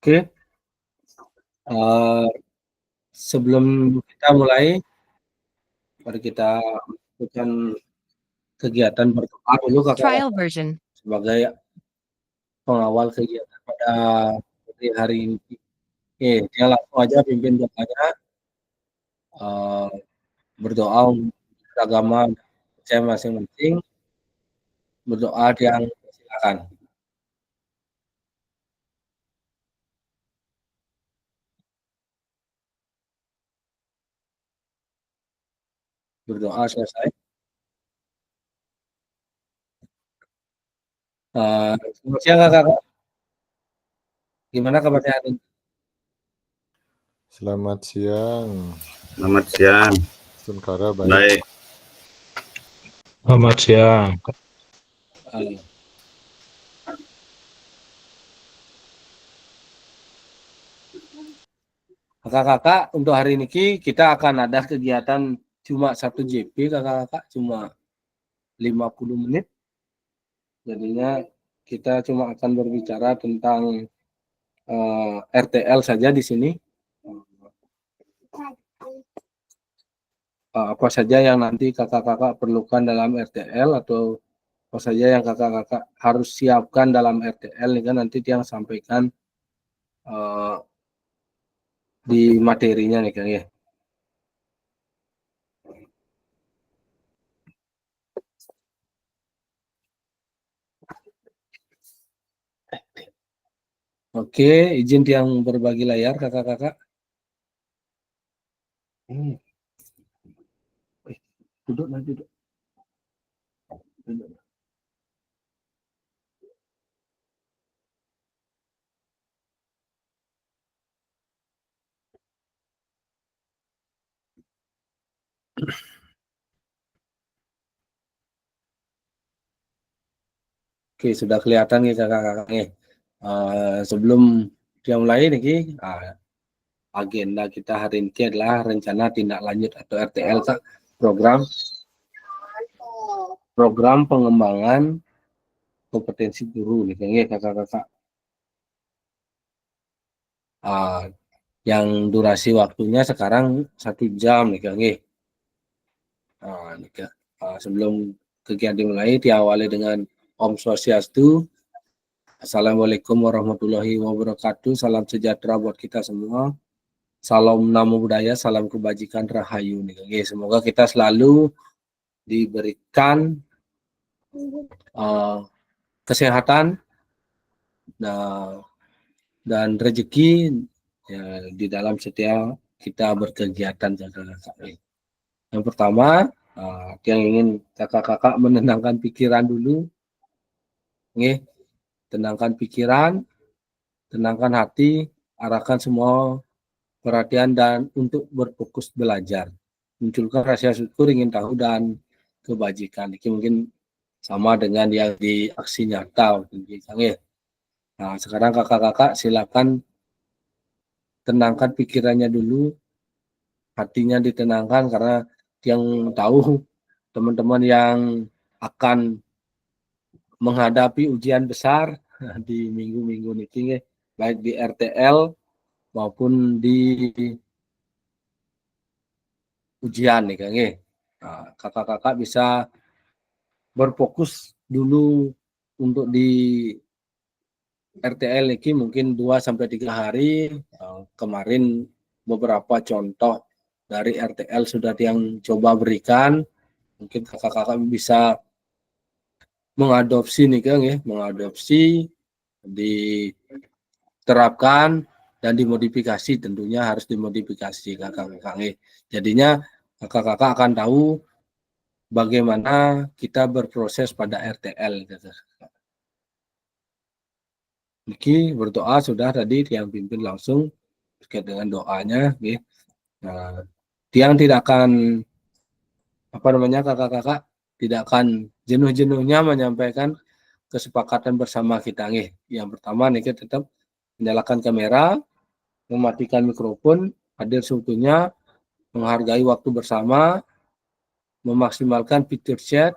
Oke, uh, sebelum kita mulai, mari kita lakukan kegiatan berdoa dulu Trial kakak-kakak version. sebagai pengawal kegiatan pada hari ini. Oke, dia langsung aja pimpin doanya, uh, berdoa untuk agama saya masing-masing, berdoa yang silakan. Berdoa selesai. Selamat siang kakak. Gimana kabarnya hari ini? Selamat siang. Selamat siang. Tunkara baik. Baik. Selamat siang. Uh, Kakak-kakak, untuk hari ini kita akan ada kegiatan cuma 1 JP kakak-kakak, cuma 50 menit. Jadinya kita cuma akan berbicara tentang RTL saja di sini. Apa saja yang nanti kakak-kakak perlukan dalam RTL atau apa saja yang kakak-kakak harus siapkan dalam RTL ini kan nanti yang sampaikan di materinya nih Kang ya. Oke, izin yang berbagi layar kakak-kakak. Duduk. Oke, sudah kelihatan nih kakak-kakaknya. Sebelum dia mulai nih, agenda kita hari ini adalah rencana tindak lanjut atau RTL Kak, program pengembangan kompetensi guru nih kakak-kakak. Yang durasi waktunya sekarang 1 jam nih Kang. Sebelum kegiatan dimulai diawali dengan Om Swastiastu. Assalamualaikum warahmatullahi wabarakatuh. Salam sejahtera buat kita semua. Salam namo budaya, salam kebajikan rahayu nih Kang. Semoga kita selalu diberikan kesehatan dan rezeki ya, di dalam setiap kita berkegiatan kakak-kakak. Yang pertama, yang ingin kakak-kakak menenangkan pikiran dulu, tenangkan pikiran, tenangkan hati, arahkan semua perhatian dan untuk berfokus belajar, munculkan rasa syukur, ingin tahu dan kebajikan. Ini mungkin sama dengan yang di aksi nyata, ya. Nah, sekarang kakak-kakak silakan tenangkan pikirannya dulu, hatinya ditenangkan karena yang tahu teman-teman yang akan menghadapi ujian besar di minggu-minggu ini, baik di RTL maupun di ujian nih Kang. Kakak-kakak bisa berfokus dulu untuk di RTL ini mungkin 2-3 hari. Kemarin beberapa contoh dari RTL sudah yang coba berikan, mungkin kakak-kakak bisa mengadopsi nih Kang mengadopsi, diterapkan dan dimodifikasi, tentunya harus dimodifikasi kakak-kakak. Jadinya kakak-kakak akan tahu bagaimana kita berproses pada RTL. Niki berdoa sudah tadi yang pimpin langsung terkait dengan doanya. Nah, yang tidak akan kakak-kakak tidak akan jenuh-jenuhnya menyampaikan kesepakatan bersama kita. Yang pertama kita tetap menyalakan kamera, mematikan mikrofon, hadir seutuhnya, menghargai waktu bersama, memaksimalkan fitur chat,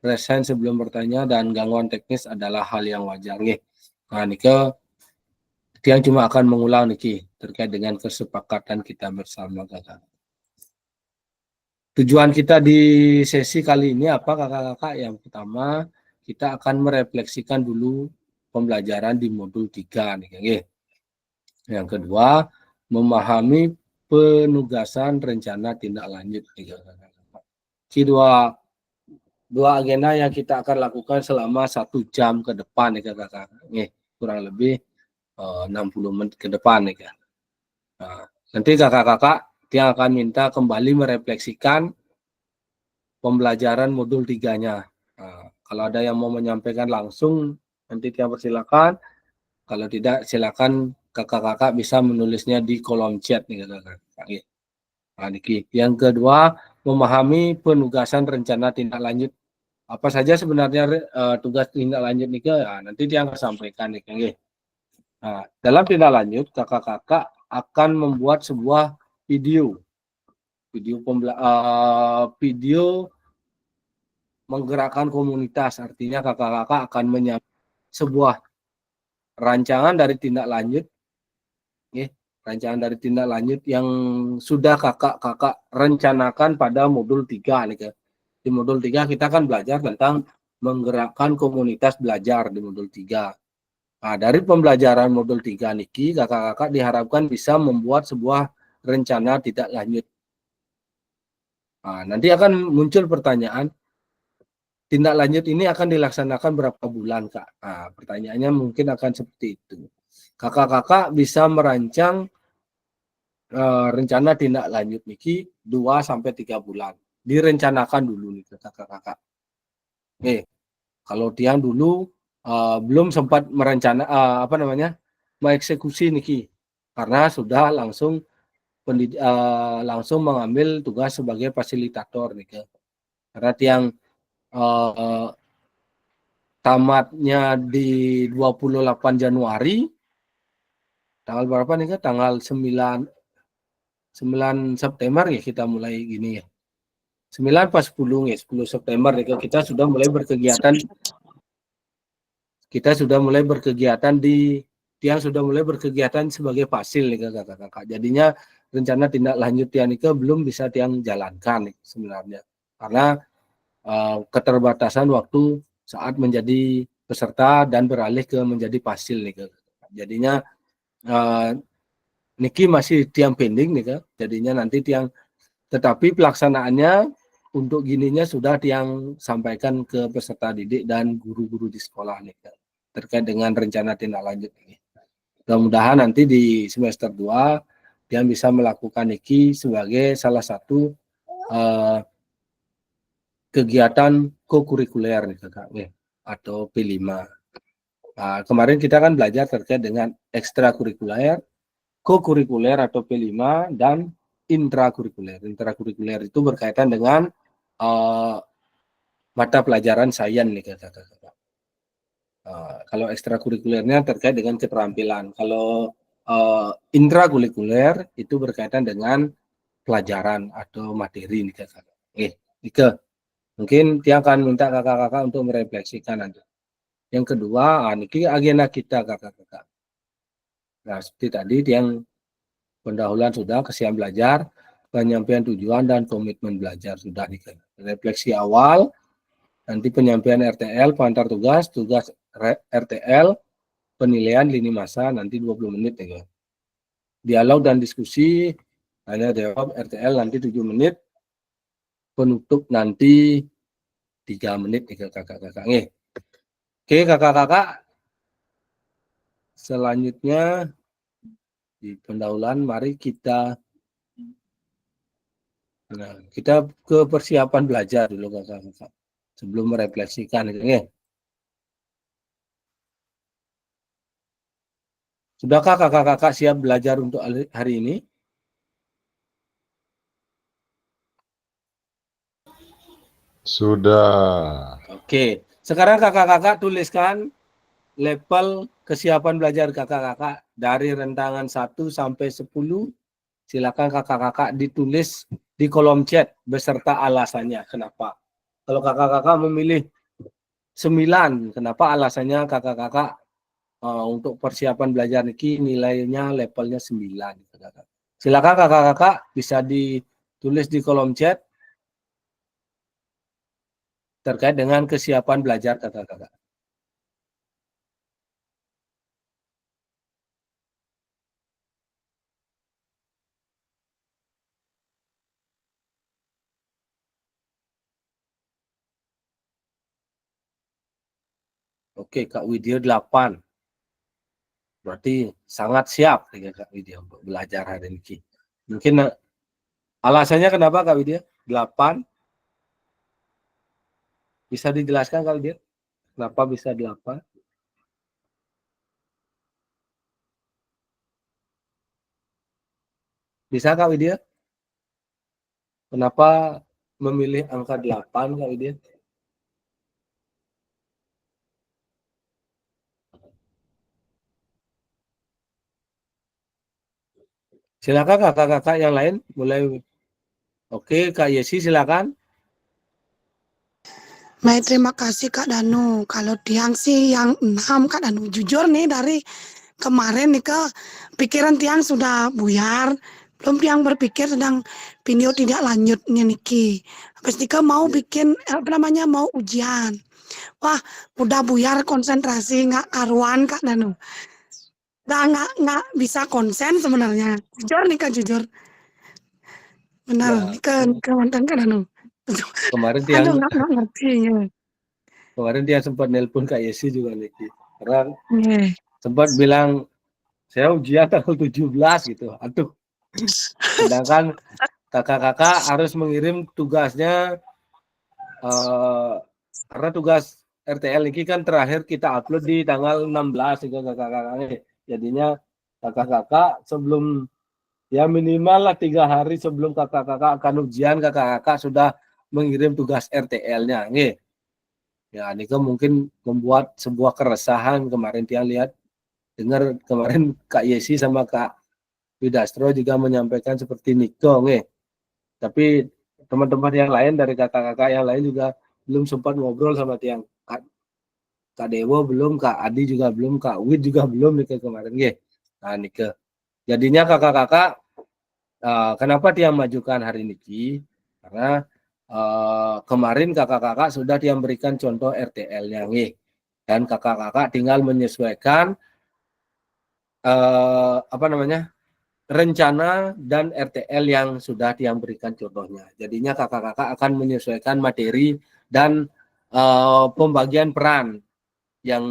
resign sebelum bertanya, dan gangguan teknis adalah hal yang wajar. Nah, Nike Yang cuma akan mengulang niki terkait dengan kesepakatan kita bersama kakak. Tujuan kita di sesi kali ini apa kakak-kakak? Yang pertama, kita akan merefleksikan dulu pembelajaran di modul 3 nih. Yang kedua, memahami penugasan rencana tindak lanjut nih, kakak-kakak. Ini dua agenda yang kita akan lakukan selama 1 jam ke depan nih kakak-kakak. Nih, kurang lebih 60 menit ke depan nih kan. Nah, nanti kakak-kakak dia akan minta kembali merefleksikan pembelajaran modul 3-nya. Nah, kalau ada yang mau menyampaikan langsung, nanti dia persilakan. Kalau tidak, silakan kakak-kakak bisa menulisnya di kolom chat nih kakak-kakak. Nah, yang kedua, memahami penugasan rencana tindak lanjut. Apa saja sebenarnya tugas tindak lanjut nih, nanti dia akan sampaikan nih. Nah, dalam tindak lanjut, kakak-kakak akan membuat sebuah video video menggerakkan komunitas. Artinya kakak-kakak akan menyiapkan sebuah rancangan dari tindak lanjut, rancangan dari tindak lanjut yang sudah kakak-kakak rencanakan pada modul 3 nih. Di modul 3 kita akan belajar tentang menggerakkan komunitas belajar di modul 3. Nah, dari pembelajaran modul 3 niki, kakak-kakak diharapkan bisa membuat sebuah rencana tindak lanjut. Nah, nanti akan muncul pertanyaan, tindak lanjut ini akan dilaksanakan berapa bulan, Kak? Nah, pertanyaannya mungkin akan seperti itu. Kakak-kakak bisa merancang rencana tindak lanjut niki 2-3 bulan. Direncanakan dulu nih kakak-kakak. Kalau tiang dulu belum sempat merencana mengeksekusi niki karena sudah langsung langsung mengambil tugas sebagai fasilitator nih. Karena tiang tamatnya di 28 Januari, tanggal berapa nih Kak? Tanggal 9 September ya kita mulai gini ya. 9 pas 10 ya, 10 September ya kita sudah mulai berkegiatan. Kita sudah mulai berkegiatan tiang sudah mulai berkegiatan sebagai fasil nih kakak-kakak. Jadinya rencana tindak lanjut tiang itu belum bisa tiang jalankan nih, sebenarnya. Karena keterbatasan waktu saat menjadi peserta dan beralih ke menjadi fasil nih kakak. Jadinya niki masih tiang pending nih kak. Jadinya nanti tiang, tetapi pelaksanaannya untuk gininya sudah tiang sampaikan ke peserta didik dan guru-guru di sekolah nih kak, terkait dengan rencana tindak lanjut ini. Mudah-mudahan nanti di semester 2 dia bisa melakukan niki sebagai salah satu kegiatan kokurikuler nih kakak atau P5. Nah, kemarin kita kan belajar terkait dengan ekstrakurikuler, kokurikuler atau P5 dan intrakurikuler. Intrakurikuler itu berkaitan dengan mata pelajaran sains nih kakak-kakak. Kalau ekstrakurikulernya terkait dengan keterampilan. Kalau intrakurikuler itu berkaitan dengan pelajaran atau materi nih kakak. Ike, mungkin dia akan minta kakak-kakak untuk merefleksikan nanti. Yang kedua, ini agenda kita kakak-kakak. Nah, seperti tadi yang pendahuluan sudah kesiapan belajar, penyampaian tujuan dan komitmen belajar sudah nih. Refleksi awal, nanti penyampaian RTL, pengantar tugas RTL, penilaian lini masa nanti 20 menit ya. Dialog dan diskusi hanya jawab RTL nanti 7 menit. Penutup nanti 3 menit nih kakak-kakak. Oke kakak-kakak. Selanjutnya di pendahuluan mari kita ke persiapan belajar dulu kakak-kakak. Sebelum merefleksikan ya. Sudahkah kakak-kakak siap belajar untuk hari ini? Sudah. Oke. Sekarang kakak-kakak tuliskan level kesiapan belajar kakak-kakak dari rentangan 1 sampai 10. Silakan kakak-kakak ditulis di kolom chat beserta alasannya. Kenapa? Kalau kakak-kakak memilih 9, kenapa alasannya kakak-kakak untuk persiapan belajar niki nilainya levelnya 9 kakak. Silakan kakak-kakak bisa ditulis di kolom chat terkait dengan kesiapan belajar kakak-kakak. Oke, Kak Widya 8. Berarti sangat siap ya Kak Widya untuk belajar hari ini. Mungkin alasannya kenapa Kak Widya? 8. Bisa dijelaskan Kak Widya? Kenapa bisa 8? Bisa Kak Widya? Kenapa memilih angka 8 Kak Widya? Silakan kakak-kakak yang lain mulai. Oke, Kak Yesi silakan. Baik, terima kasih Kak Danu. Kalau Tiang sih yang 6 Kak Danu. Jujur nih dari kemarin nih ke pikiran Tiang sudah buyar. Belum Tiang berpikir sedang video tidak lanjutnya Niki. Habis Nika mau bikin mau ujian. Wah, udah buyar konsentrasi nggak karuan Kak Danu. Nggak bisa konsen sebenarnya. Jujur nih Kak, jujur. Benar, Ya, Nika mantan Kak Danu. kemarin Aduh, Tiang nggak ngerti ya. kemarin dia sempat nelpon Kak Yesi juga nih. Karena Yeah. sempat bilang saya ujian tanggal 17 gitu. Aduh. Sedangkan kakak-kakak harus mengirim tugasnya karena tugas RTL ini kan terakhir kita upload di tanggal 16 itu kakak-kakak. Jadinya kakak-kakak sebelum ya minimal lah 3 hari sebelum kakak-kakak akan ujian, kakak-kakak sudah mengirim tugas RTL-nya. Ya, ini kan mungkin membuat sebuah keresahan kemarin dia lihat dengar kemarin Kak Yesi sama Kak Widastro juga menyampaikan seperti Niko, tapi teman-teman yang lain dari kakak-kakak yang lain juga belum sempat ngobrol sama tiang Kak Dewo belum, Kak Adi juga belum, Kak Wid juga belum nih kemarin, Nah, Nike. Jadinya kakak-kakak kenapa dia majukan hari ini? Karena kemarin kakak-kakak sudah dia berikan contoh RTL-nya, dan kakak-kakak tinggal menyesuaikan rencana dan RTL yang sudah dia berikan contohnya. Jadinya kakak-kakak akan menyesuaikan materi dan pembagian peran yang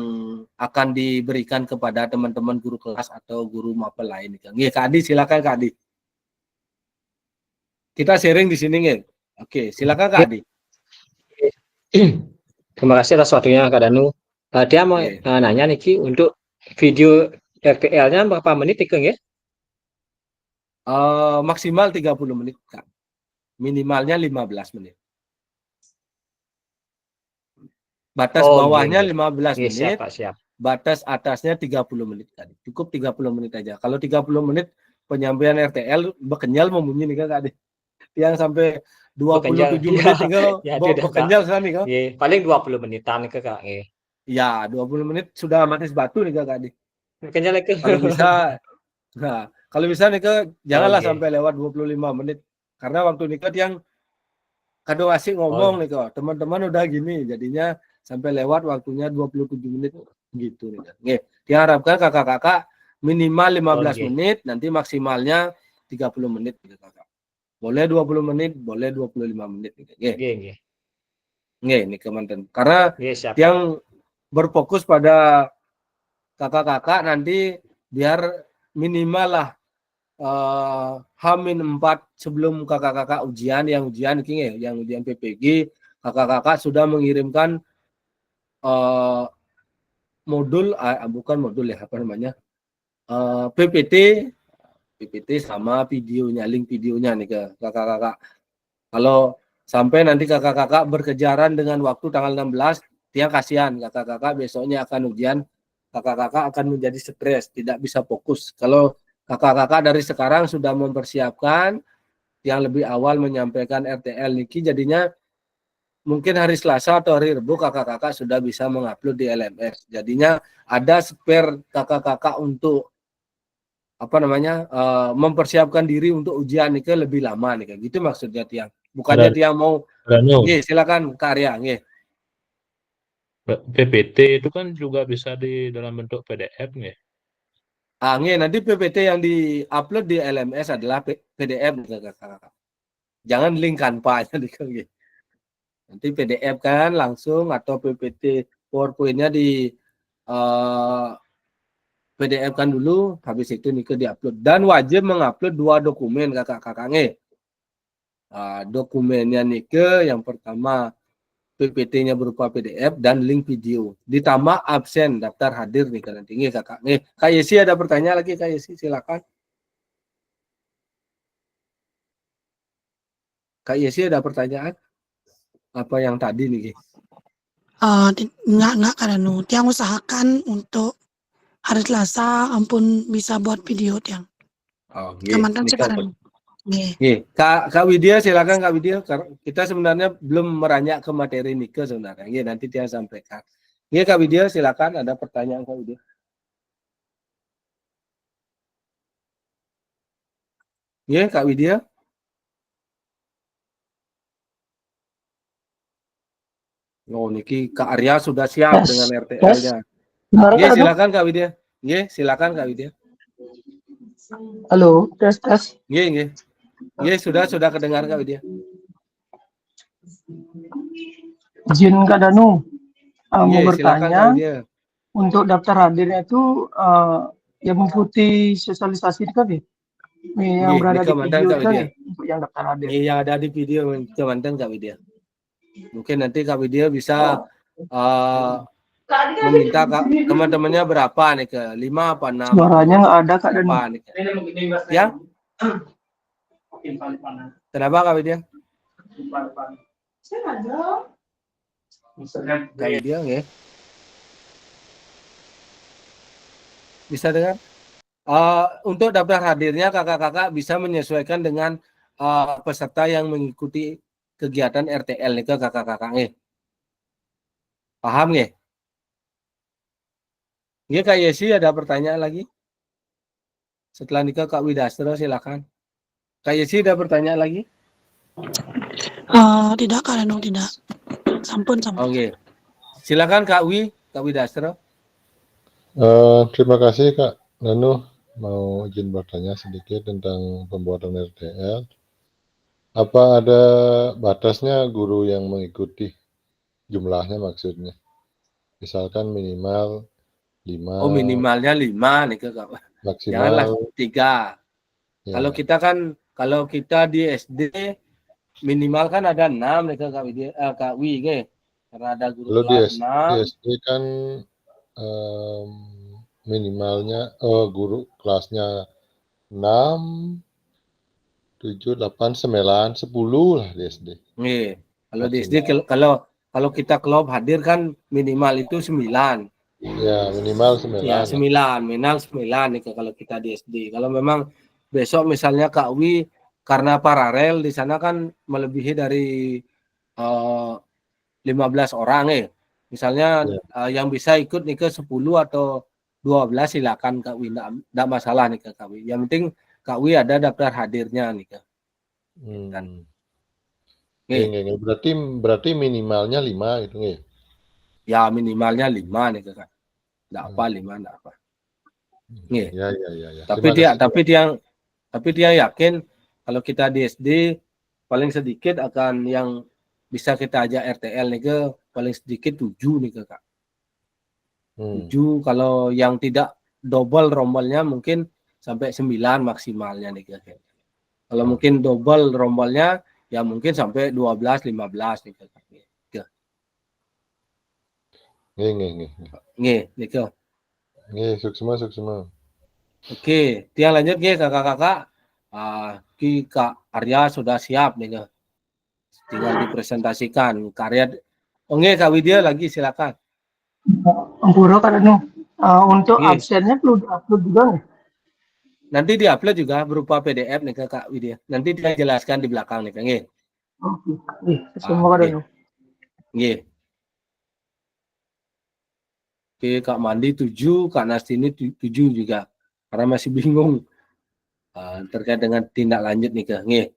akan diberikan kepada teman-teman guru kelas atau guru mapel lain. Kak Adi, silakan Kak Adi. Kita sharing di sini, Oke, silakan Kak Adi. Terima kasih atas waktunya Kak Danu. Dia mau nanya nih untuk video RTL-nya berapa menit ya? Maksimal 30 menit, Kak. Minimalnya 15 menit. Batas bawahnya 15 menit. Siap. Batas atasnya 30 menit tadi. Cukup 30 menit aja. Kalau 30 menit penyampaian RTL bekenyal membunyi nih Kak. Yang sampai 27 menit tinggal bekenyal sana nih Kak. Paling 20 menitan ke Kak. Ya, 20 menit sudah matis batu nih Kak. Bekenyal ke. Kalau bisa nih Kak, janganlah sampai lewat 25 menit. Karena waktu nih Kak yang kado asik ngomong nih Kak. Teman-teman udah gini, jadinya sampai lewat waktunya 27 menit gitu nih Kak. Diharapkan kakak-kakak minimal 15 menit, nanti maksimalnya 30 menit gitu Kakak. Boleh 20 menit, boleh 25 menit gitu. Ini kemanten. Karena yang berfokus pada kakak-kakak nanti biar minimal lah H-4 sebelum kakak-kakak ujian yang ujian PPG, kakak-kakak sudah mengirimkan modul bukan modul ya, apa namanya, PPT sama videonya, link videonya nih ke kakak-kakak. Kalau sampai nanti kakak-kakak berkejaran dengan waktu tanggal 16, dia kasihan kakak-kakak besoknya akan ujian, kakak-kakak akan menjadi stres, tidak bisa fokus. Kalau kakak-kakak dari sekarang sudah mempersiapkan yang lebih awal menyampaikan RTL niki, jadinya mungkin hari Selasa atau hari Rabu kakak-kakak sudah bisa mengupload di LMS. Jadinya ada spare kakak-kakak untuk apa namanya mempersiapkan diri untuk ujian nih lebih lama nih kayak gitu maksudnya Tiang. Bukannya Tiang mau, Danu, silakan karya, PPT itu kan juga bisa di dalam bentuk PDF nggih. nanti PPT yang di-upload di LMS adalah PDF kakak-kakak. Jangan link Canva-nya nih. Nanti PDF kan langsung atau PPT PowerPoint-nya di PDF kan dulu, habis itu nih di-upload. Dan wajib mengupload 2 dokumen kakak-kakak. Dokumennya nih yang pertama PPT-nya berupa PDF dan link video. Ditambah absen daftar hadir nih nanti kakak. Kak Yesi ada pertanyaan lagi Kak Yesi, silakan. Kak Yesi ada pertanyaan? Apa yang tadi nih? Enggak Kak Danu. Tiang usahakan untuk hari Selasa ampun bisa buat video Tiang. Oh, Kemantan sih Kak Danu. Kak Widya silakan Kak Widya. Kita sebenarnya belum meranjak ke materi Nike sebenarnya. Nanti dia sampaikan. Kak Widya silakan, ada pertanyaan Kak Widya. Kak Widya. Oh, Niki Kak Arya sudah siap dengan RTL-nya. Silakan Kak Widya. Silakan Kak Widya. Halo, tes. Sudah kedengar Kak Widya. Izin Kak Danu, mau bertanya, Kak, untuk daftar hadirnya itu yang mengikuti sosialisasi itu kan ya? Yang berada di video itu kan ya, untuk yang daftar hadir. Yang ada di video kemantan Kak Widya. Mungkin nanti Kak Widya bisa meminta teman-temannya berapa nih 5 apa 6? Suaranya nggak ada Kak Danu. Ya? Kenapa Kak Widya? Kak Widya bisa dengar? Untuk daftar hadirnya kakak-kakak bisa menyesuaikan dengan peserta yang mengikuti kegiatan RTL nih kakak-kakak Paham nggih? Kak Yesi ada pertanyaan lagi? Setelah nikah Kak Widastro silakan. Kak Yesi ada pertanyaan lagi? Tidak Kak Danu, tidak. Sampun. Oke. Silakan Kak Widastro. Terima kasih Kak Danu. Mau izin bertanya sedikit tentang pembuatan RTL. Apa ada batasnya guru yang mengikuti? Jumlahnya maksudnya. Misalkan minimal 5. Oh, minimalnya 5 nih Kak. Maksimal. Janganlah 3. Ya. Kalau kita di SD minimal kan ada 6 nih Kak Wi karena ada guru Kalau kelas di SD kan minimalnya guru kelasnya 6, 7, 8, 9, 10 lah di SD. Kalau di SD kalau kita klub hadir kan minimal itu 9. Ya, minimal 9. Ya, 9, minimal 9 nih kalau kita di SD. Kalau memang besok misalnya Kak Wi karena paralel di sana kan melebihi dari 15 orang Misalnya yang bisa ikut nih ke 10 atau 12 silakan Kak Wi, enggak masalah nih Kak Wi. Yang penting Kak Wi ada daftar hadirnya nih Kak. Berarti minimalnya 5 gitu nggih. Ya minimalnya 5 nih Kak. Enggak apa 5 enggak apa. Ya. Tapi dia yakin kalau kita di SD paling sedikit akan yang bisa kita ajak RTL nih ke paling sedikit 7 nih Kak. 7 kalau yang tidak double rombolnya mungkin sampai 9 maksimalnya nih Kak. Kalau mungkin double rombolnya ya mungkin sampai 12 15 nih Kak. Nih Kak. Suksma. Oke, tiang lanjut kakak-kakak. Kak Arya sudah siap nih Kak. Tinggal dipresentasikan karya. Kak Widya lagi silakan. Ampura Kak Danu. Untuk absennya perlu diupload juga nih? Nanti diupload juga berupa PDF nih Kak Widya. Nanti dia jelaskan di belakang nih Kak. Oke. Semua Kak Danu. Nggih. Oke, Kak Mandi 7, Kak Nastini 7 juga. Karena masih bingung terkait dengan tindak lanjut nih, Kak. Nggih.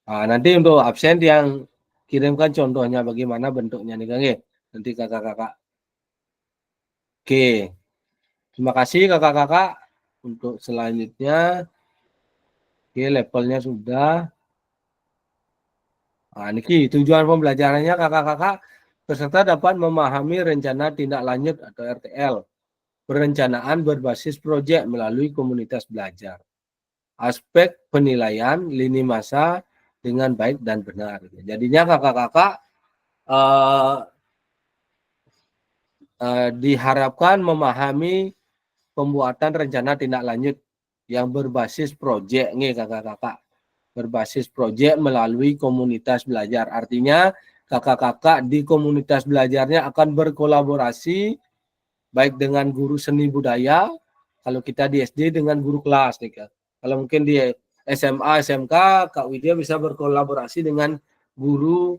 Nanti untuk absen yang kirimkan contohnya bagaimana bentuknya nih, Kak. Nggih. Nanti kakak-kakak. Oke. Terima kasih kakak-kakak untuk selanjutnya. Oke, levelnya sudah. Niki tujuan pembelajarannya kakak-kakak peserta dapat memahami rencana tindak lanjut atau RTL, perencanaan berbasis proyek melalui komunitas belajar, aspek penilaian lini masa dengan baik dan benar. Jadinya kakak-kakak diharapkan memahami pembuatan rencana tindak lanjut yang berbasis proyek nih kakak-kakak. Berbasis proyek melalui komunitas belajar. Artinya kakak-kakak di komunitas belajarnya akan berkolaborasi baik dengan guru seni budaya, kalau kita di SD dengan guru kelas nih Kak. Kalau mungkin di SMA, SMK, Kak Widya bisa berkolaborasi dengan guru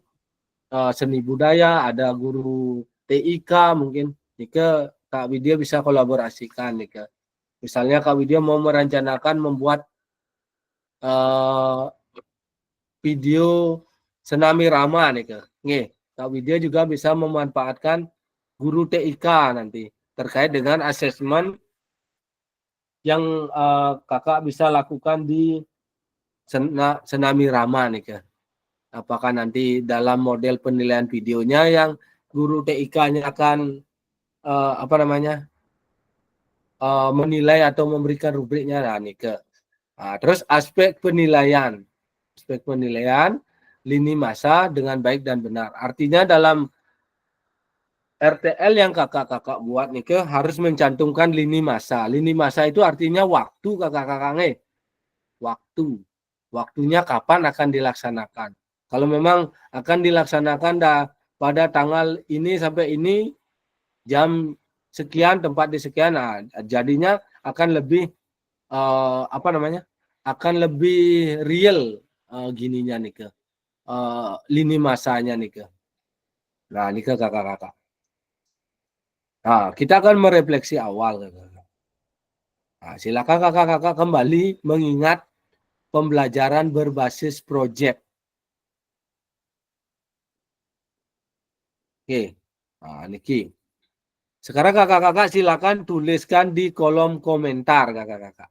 seni budaya, ada guru TIK mungkin. Nih Kak Widya bisa kolaborasikan nih Kak. Misalnya Kak Widya mau merencanakan membuat video Senami Rama nih Kak. Nih, Kak Widya juga bisa memanfaatkan guru TIK nanti terkait dengan asesmen yang kakak bisa lakukan di Senami Rama nih Kak. Apakah nanti dalam model penilaian videonya yang guru TIK-nya akan menilai atau memberikan rubriknya nih Kak. Terus aspek penilaian lini masa dengan baik dan benar. Artinya dalam RTL yang kakak-kakak buat nih ke harus mencantumkan lini masa. Lini masa itu artinya waktu kakak-kakaknya. Waktunya kapan akan dilaksanakan. Kalau memang akan dilaksanakan pada tanggal ini sampai ini jam sekian tempat di sekian, jadinya akan lebih akan lebih real gininya nih ke lini masanya nih ke. Nah, ini ke kakak-kakak. Nah, kita akan merefleksi awal kakak-kakak. Nah, silakan kakak-kakak kembali mengingat pembelajaran berbasis proyek. Oke. Nah, Niki. Sekarang kakak-kakak silakan tuliskan di kolom komentar kakak-kakak.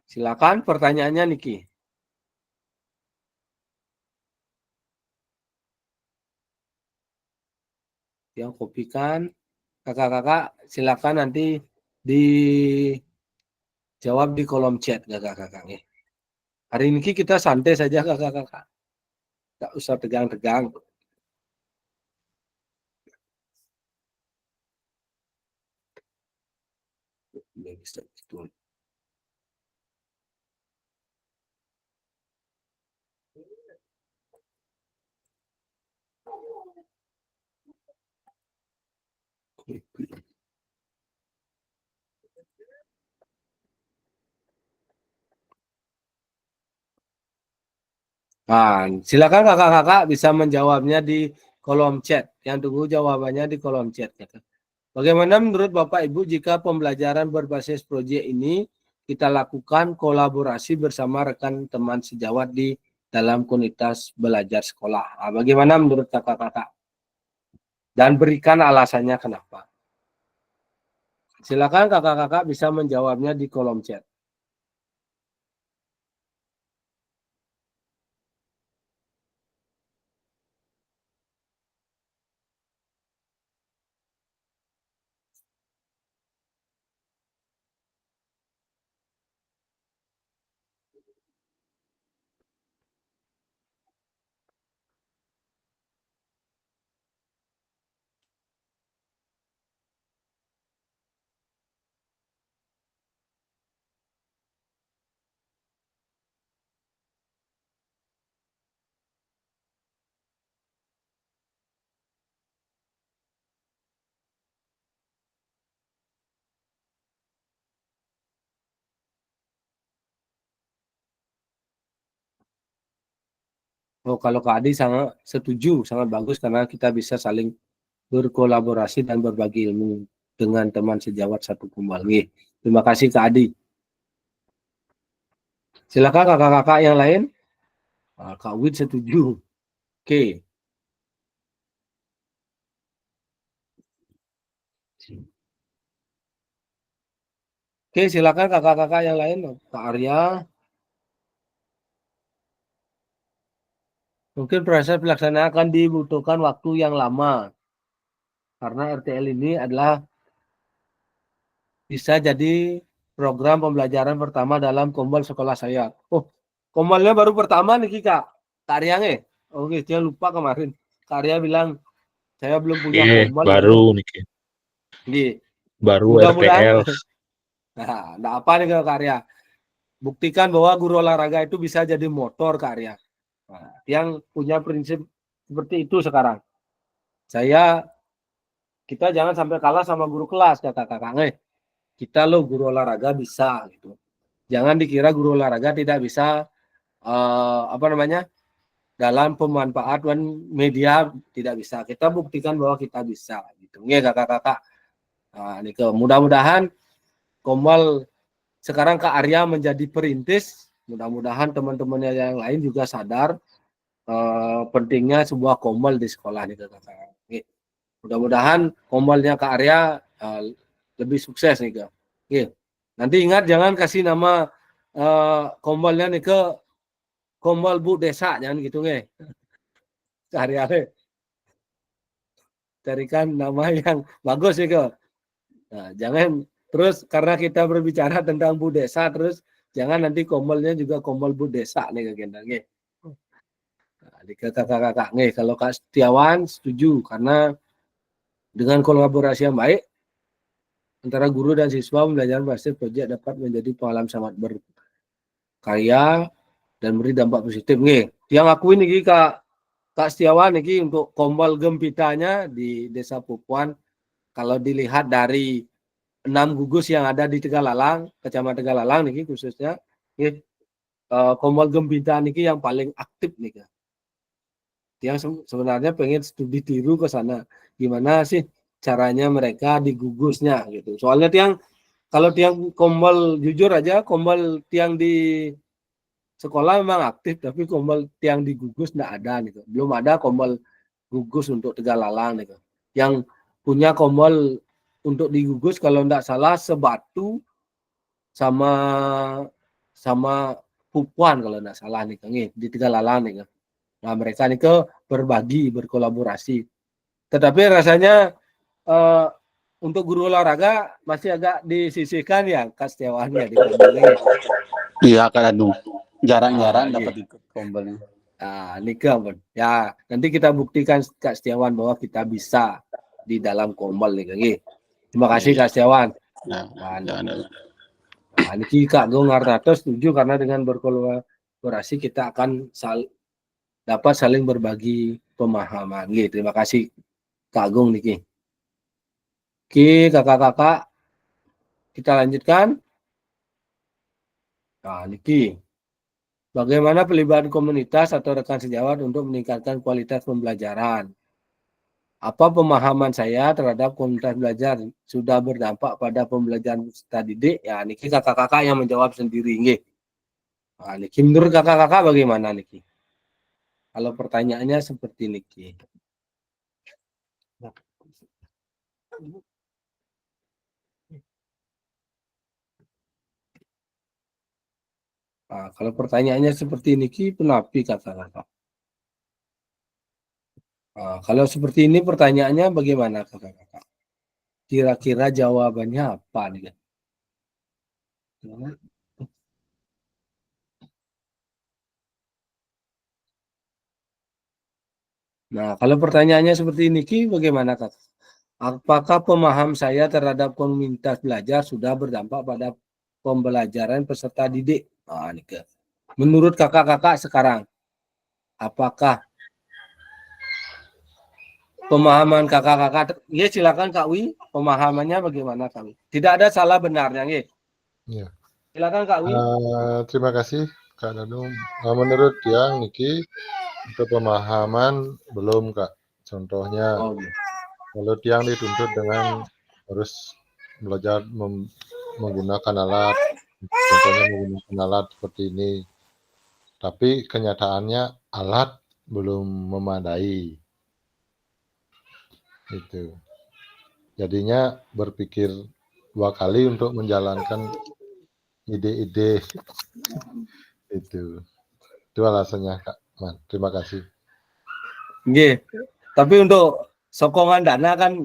Silakan pertanyaannya Niki. Yang kopikan kakak-kakak silakan nanti dijawab di kolom chat kakak-kakak. Hari ini kita santai saja kakak-kakak. Nggak usah tegang-tegang. Nah, silakan kakak-kakak bisa menjawabnya di kolom chat. Yang tunggu jawabannya di kolom chat. Bagaimana menurut Bapak Ibu jika pembelajaran berbasis proyek ini kita lakukan kolaborasi bersama rekan teman sejawat di dalam komunitas belajar sekolah? Bagaimana menurut kakak-kakak? Dan berikan alasannya kenapa. Silakan kakak-kakak bisa menjawabnya di kolom chat. Oh, kalau Kak Adi sangat setuju, sangat bagus karena kita bisa saling berkolaborasi dan berbagi ilmu dengan teman sejawat satu kumbal. Terima kasih Kak Adi. Silakan kakak-kakak yang lain. Kak Wid setuju. Oke. Oke, silakan kakak-kakak yang lain. Kak Arya. Mungkin proses pelaksanaan akan dibutuhkan waktu yang lama. Karena RTL ini adalah bisa jadi program pembelajaran pertama dalam kombal sekolah saya. Oh, kombalnya baru pertama nih Kak. Kak Arya nih. Oke, dia lupa kemarin. Kak Arya bilang, saya belum punya kombal. Baru nih. Baru RTL. Nah, enggak apa nih Kak Arya. Buktikan bahwa guru olahraga itu bisa jadi motor Kak Arya. Nah, yang punya prinsip seperti itu sekarang. Kita jangan sampai kalah sama guru kelas kakak-kakak. Kita loh guru olahraga bisa gitu. Jangan dikira guru olahraga tidak bisa dalam pemanfaatan media tidak bisa. Kita buktikan bahwa kita bisa gitu. Kakak-kakak. Nah, ini mudah-mudahan kombal sekarang Kak Arya menjadi perintis. Mudah-mudahan teman-temannya yang lain juga sadar pentingnya sebuah kombal di sekolah nih kakak-kakak. Mudah-mudahan kombalnya Kak Arya lebih sukses nih Kak. Nanti ingat jangan kasih nama kombalnya nih ke kombal Bu Desa, jangan gitu nih. Kak Arya carikan nama yang bagus nih Kak. Nah, jangan terus karena kita berbicara tentang Bu Desa terus jangan nanti kombalnya juga kombal Bu Desa nih Kak. Nah, kakak-kakak nih kalau Kak Setiawan setuju karena dengan kolaborasi yang baik antara guru dan siswa, pembelajaran berhasil proyek dapat menjadi pengalaman sangat berkarya dan beri dampak positif. Yang aku ini Kak Setiawan ini untuk kombal gempitanya di Desa Pupuan, kalau dilihat dari 6 gugus yang ada di Tegalalang, Kecamatan Tegalalang nih khususnya, kombal gempita ini yang paling aktif nih Kak. Yang sebenarnya pengen studi tiru ke sana. Gimana sih caranya mereka digugusnya gitu. Soalnya kalau tiang kombal jujur aja, kombal tiang di sekolah memang aktif, tapi kombal tiang digugus enggak ada gitu. Belum ada kombal gugus untuk Tegalalang gitu. Yang punya kombal untuk digugus kalau enggak salah Sebatu sama Pupuan kalau enggak salah nih di Tegalalang nih. Nah, mereka ini berbagi, berkolaborasi. Tetapi rasanya untuk guru olahraga masih agak disisihkan ya, Kak Setiawan ya di kombalnya. Iya, Kak Danu. Jarang-jarang dapat ikut kombalnya. Nah, nikah, ya nanti kita buktikan Kak Setiawan bahwa kita bisa di dalam kombal nih. Terima kasih Kak Setiawan. Nah, ini Kak Gong Arnato setuju karena dengan berkolaborasi kita akan dapat saling berbagi pemahaman. Terima kasih Kak Agung Niki. Oke, kakak-kakak, kita lanjutkan. Nah, Niki, bagaimana pelibatan komunitas atau rekan sejawat untuk meningkatkan kualitas pembelajaran? Apa pemahaman saya terhadap komunitas belajar sudah berdampak pada pembelajaran peserta didik? Ya, Niki kakak-kakak yang menjawab sendiri. Nah, Niki, menurut kakak-kakak bagaimana Niki? Kalau pertanyaannya seperti ini. Nah, kalau pertanyaannya seperti ini, penapi kakak-kakak. Nah, kalau seperti ini pertanyaannya bagaimana kakak-kakak? Kira-kira jawabannya apa nih? Nah, kalau pertanyaannya seperti ini, bagaimana Kak? Apakah pemaham saya terhadap komunitas belajar sudah berdampak pada pembelajaran peserta didik? Nah, ini menurut kakak-kakak sekarang, apakah pemahaman kakak-kakak? Ya, silakan Kak Wi, pemahamannya bagaimana Kak Wi? Tidak ada salah benarnya, ya. Ya. Silakan Kak Wi. Terima kasih Kak Danu. Menurut yang Niki, Untuk pemahaman belum, Kak. Contohnya, Oh, gitu. kalau tiang dituntut dengan harus belajar menggunakan alat, contohnya menggunakan alat seperti ini. Tapi kenyataannya alat belum memadai. Itu. Jadinya berpikir 2 kali untuk menjalankan ide-ide itu. Itu alasannya, Kak Man. Terima kasih. Nggih. Tapi untuk sokongan dana kan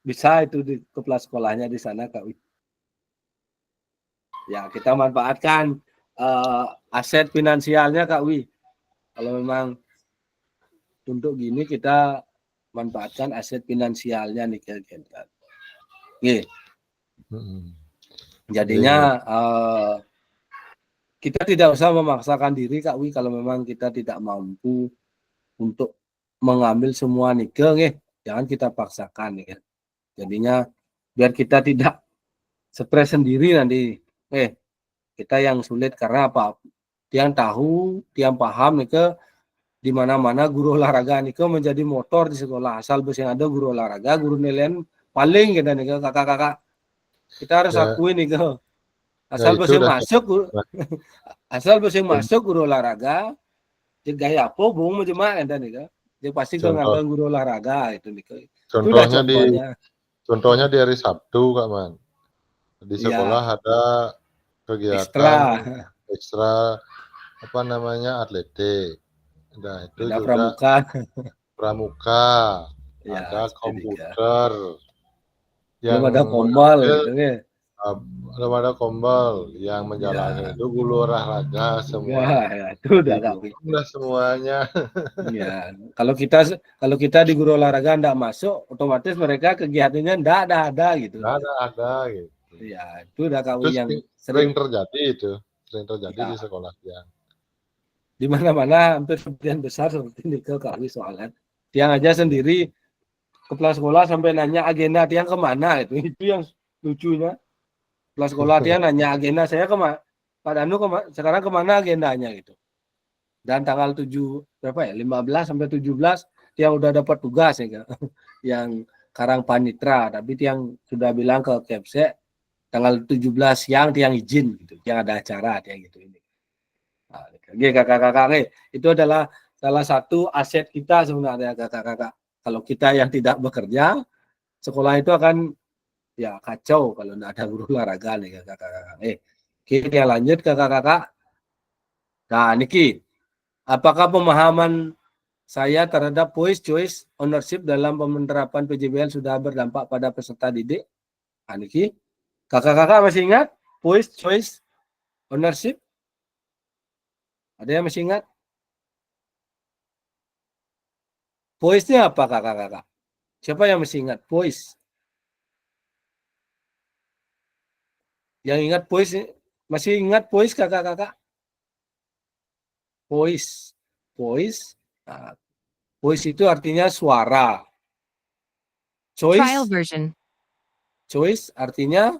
bisa itu di kepala sekolahnya di sana, Kak Wi. Ya, kita manfaatkan aset finansialnya, Kak Wi. Kalau memang untuk gini kita manfaatkan aset finansialnya nih kita. Nggih. Jadinya kita tidak usah memaksakan diri, Kak Wi, kalau memang kita tidak mampu untuk mengambil semua nikel, nggih. Jangan kita paksakan, ya. Jadinya biar kita tidak stres sendiri nanti. Kita yang sulit karena apa? Tiang tahu, tiang paham nih ke di mana-mana guru olahraga nih ke menjadi motor di sekolah. Asal bes yang ada guru olahraga, guru nilaian paling kita nih ke kakak-kakak. Kita harus akui nih ke asal bes yang masuk, asal bes yang masuk guru olahraga, gaya apa bung menjema kan nih ke. Dia pasti ke nganggo guru olahraga itu nih ke. Contohnya di hari Sabtu, Kak Man. Di sekolah ada kegiatan ekstra apa namanya atletik. Nah, itu ada juga pramuka, ya, ada komputer. Belum ada kombal gitu ya. Belum ada kombal, yang menjalani itu guru olahraga semua. Ya, itu udah semuanya. Ya, kalau kita di guru olahraga enggak masuk, otomatis mereka kegiatannya enggak ada gitu. Enggak ada gitu. Ya, itu udah kau yang sering terjadi itu, sering terjadi di sekolah tiang. Di mana-mana hampir sebagian besar seperti ini ke kami soalnya. Tiang aja sendiri kepala sekolah sampai nanya agenda tiang kemana itu yang lucunya. Kepala sekolah tiang nanya agenda saya kemana, Pak Danu sekarang kemana agendanya gitu. Dan tanggal 7 berapa ya 15 sampai 17 tiang udah dapat tugas ya yang Karang Panitra, tapi tiang sudah bilang ke Kepse tanggal 17 siang tiang izin gitu, tiang ada acara tiang gitu ini. Nah, kakak-kakak, itu adalah salah satu aset kita sebenarnya kakak-kakak. Kalau kita yang tidak bekerja, sekolah itu akan ya kacau kalau tidak ada guru olahraga nih kakak-kakak. Kita lanjut kakak-kakak. Nah, Niki, apakah pemahaman saya terhadap choice ownership dalam penerapan PJBL sudah berdampak pada peserta didik? Nah, Niki, kakak-kakak masih ingat choice ownership? Ada yang masih ingat? Voice-nya apa kakak-kakak? Siapa yang masih ingat voice? Yang ingat voice, masih ingat voice kakak-kakak? Voice. Nah, voice itu artinya suara. Choice artinya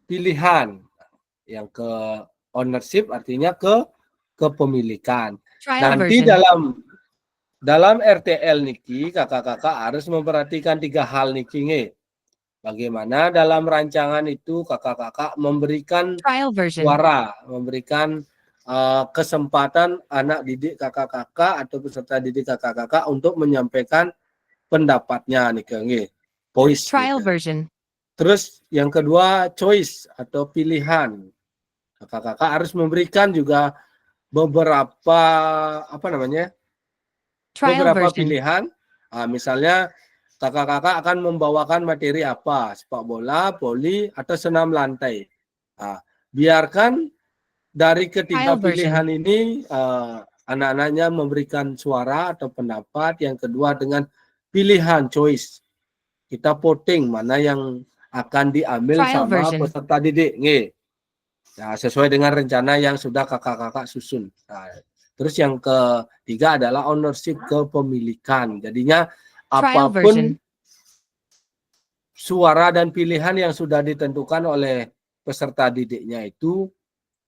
pilihan. Yang ke ownership artinya kepemilikan. Nanti dalam RTL niki kakak-kakak harus memperhatikan 3 hal niki nge. Bagaimana dalam rancangan itu kakak-kakak memberikan suara, memberikan kesempatan anak didik kakak-kakak atau peserta didik kakak-kakak untuk menyampaikan pendapatnya niki nge. Voice. Terus yang kedua choice atau pilihan. Kakak-kakak harus memberikan juga beberapa beberapa pilihan. Misalnya kakak-kakak akan membawakan materi apa, sepak bola, voli, atau senam lantai. Biarkan dari ketiga pilihan ini anak-anaknya memberikan suara atau pendapat. Yang kedua dengan pilihan choice. Kita voting mana yang akan diambil sama peserta didik. Nah, sesuai dengan rencana yang sudah kakak-kakak susun. Nah, terus yang ketiga adalah ownership kepemilikan. Jadinya apapun suara dan pilihan yang sudah ditentukan oleh peserta didiknya itu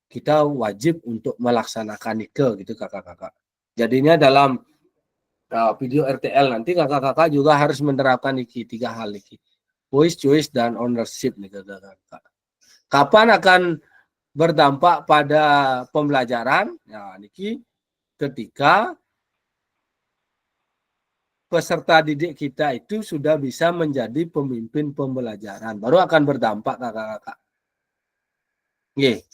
kita wajib untuk melaksanakan nike gitu kakak-kakak. Jadinya dalam video RTL nanti kakak-kakak juga harus menerapkan niki 3 hal niki. Voice, choice, dan ownership nih kakak-kakak. Kapan akan berdampak pada pembelajaran? Ya, niki ketika peserta didik kita itu sudah bisa menjadi pemimpin pembelajaran, baru akan berdampak kakak-kakak.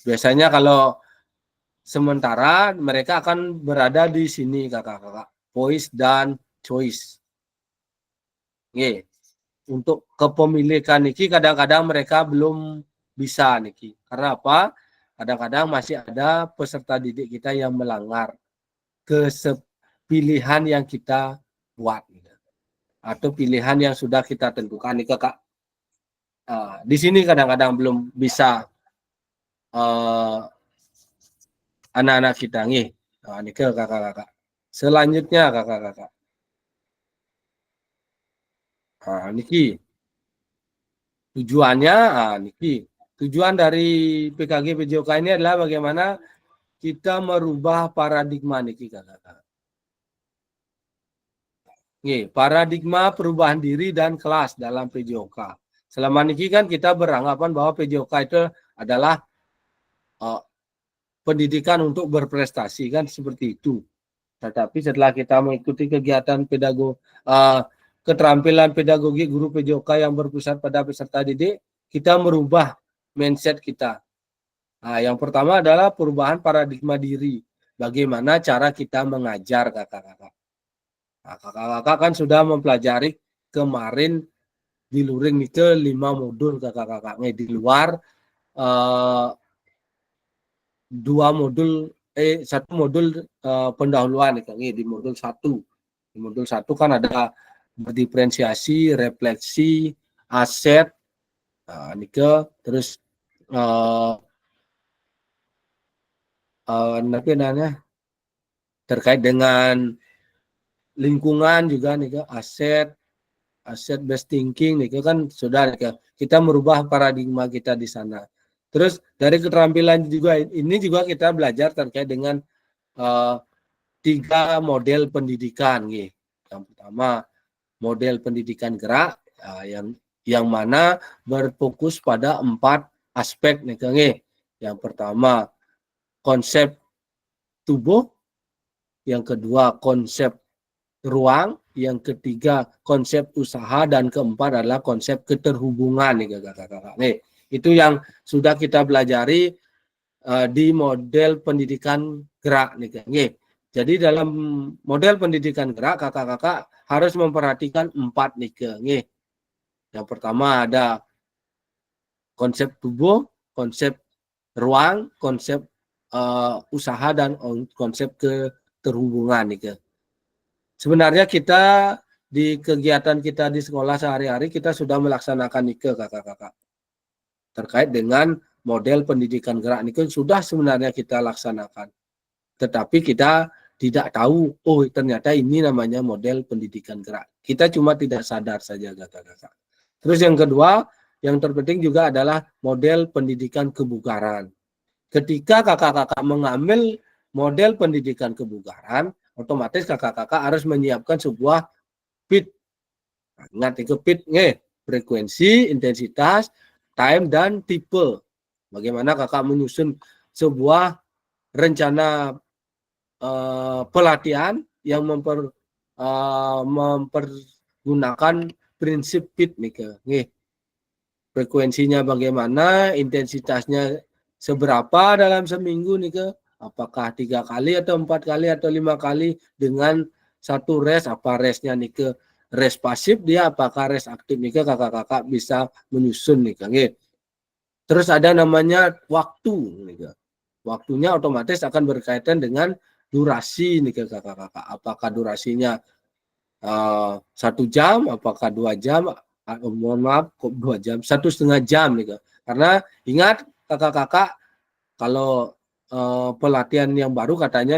Biasanya kalau sementara mereka akan berada di sini kakak-kakak, voice dan choice. Untuk kepemilikan niki kadang-kadang mereka belum bisa niki. Karena apa? Kadang-kadang masih ada peserta didik kita yang melanggar pilihan yang kita buat atau pilihan yang sudah kita tentukan nih kakak. Di sini kadang-kadang belum bisa anak-anak kita nih. Ini ke kakak-kakak. Selanjutnya kakak-kakak. Niki. Tujuannya, niki. Tujuan dari PKG PJOK ini adalah bagaimana kita merubah paradigma niki kakak-kakak. Paradigma perubahan diri dan kelas dalam PJOK. Selama ini kan kita beranggapan bahwa PJOK itu adalah pendidikan untuk berprestasi kan seperti itu. Tetapi setelah kita mengikuti kegiatan keterampilan pedagogi guru PJOK yang berpusat pada peserta didik, kita merubah mindset kita. Yang pertama adalah perubahan paradigma diri. Bagaimana cara kita mengajar kakak-kakak. Kakak-kakak kan sudah mempelajari kemarin di luring itu 5 modul kakak-kakaknya, di luar 2 modul 1 modul pendahuluan di modul 1. Di modul 1 kan ada berdiferensiasi, refleksi, aset, terus terkait dengan lingkungan juga aset based thinking kan sudah kita merubah paradigma kita di sana. Terus dari keterampilan juga ini juga kita belajar terkait dengan 3 model pendidikan Yang pertama model pendidikan gerak yang mana berfokus pada 4 aspek Yang pertama konsep tubuh, yang kedua konsep ruang, yang ketiga konsep usaha, dan keempat adalah konsep keterhubungan kakak-kakak. Itu yang sudah kita pelajari di model pendidikan gerak Jadi dalam model pendidikan gerak kakak-kakak harus memperhatikan 4 Yang pertama ada konsep tubuh, konsep ruang, konsep usaha, dan konsep keterhubungan Sebenarnya kita di kegiatan kita di sekolah sehari-hari kita sudah melaksanakan kakak-kakak. Terkait dengan model pendidikan gerak sudah sebenarnya kita laksanakan. Tetapi kita tidak tahu, ternyata ini namanya model pendidikan gerak. Kita cuma tidak sadar saja kakak-kakak. Terus yang kedua, yang terpenting juga adalah model pendidikan kebugaran. Ketika kakak-kakak mengambil model pendidikan kebugaran, otomatis kakak-kakak harus menyiapkan sebuah PIT. Ingat itu PIT frekuensi, intensitas, time, dan tipe. Bagaimana kakak menyusun sebuah rencana pelatihan yang mempergunakan prinsip PIT Frekuensinya bagaimana, intensitasnya seberapa dalam seminggu apakah 3 kali atau 4 kali atau 5 kali dengan 1 rest, apa restnya rest pasif dia, apakah rest aktif kakak-kakak bisa menyusun Terus ada namanya waktu Waktunya otomatis akan berkaitan dengan durasi kakak-kakak. Apakah durasinya 1 jam, apakah 2 jam, mohon maaf 2 jam, 1,5 jam Karena ingat kakak-kakak, kalau pelatihan yang baru katanya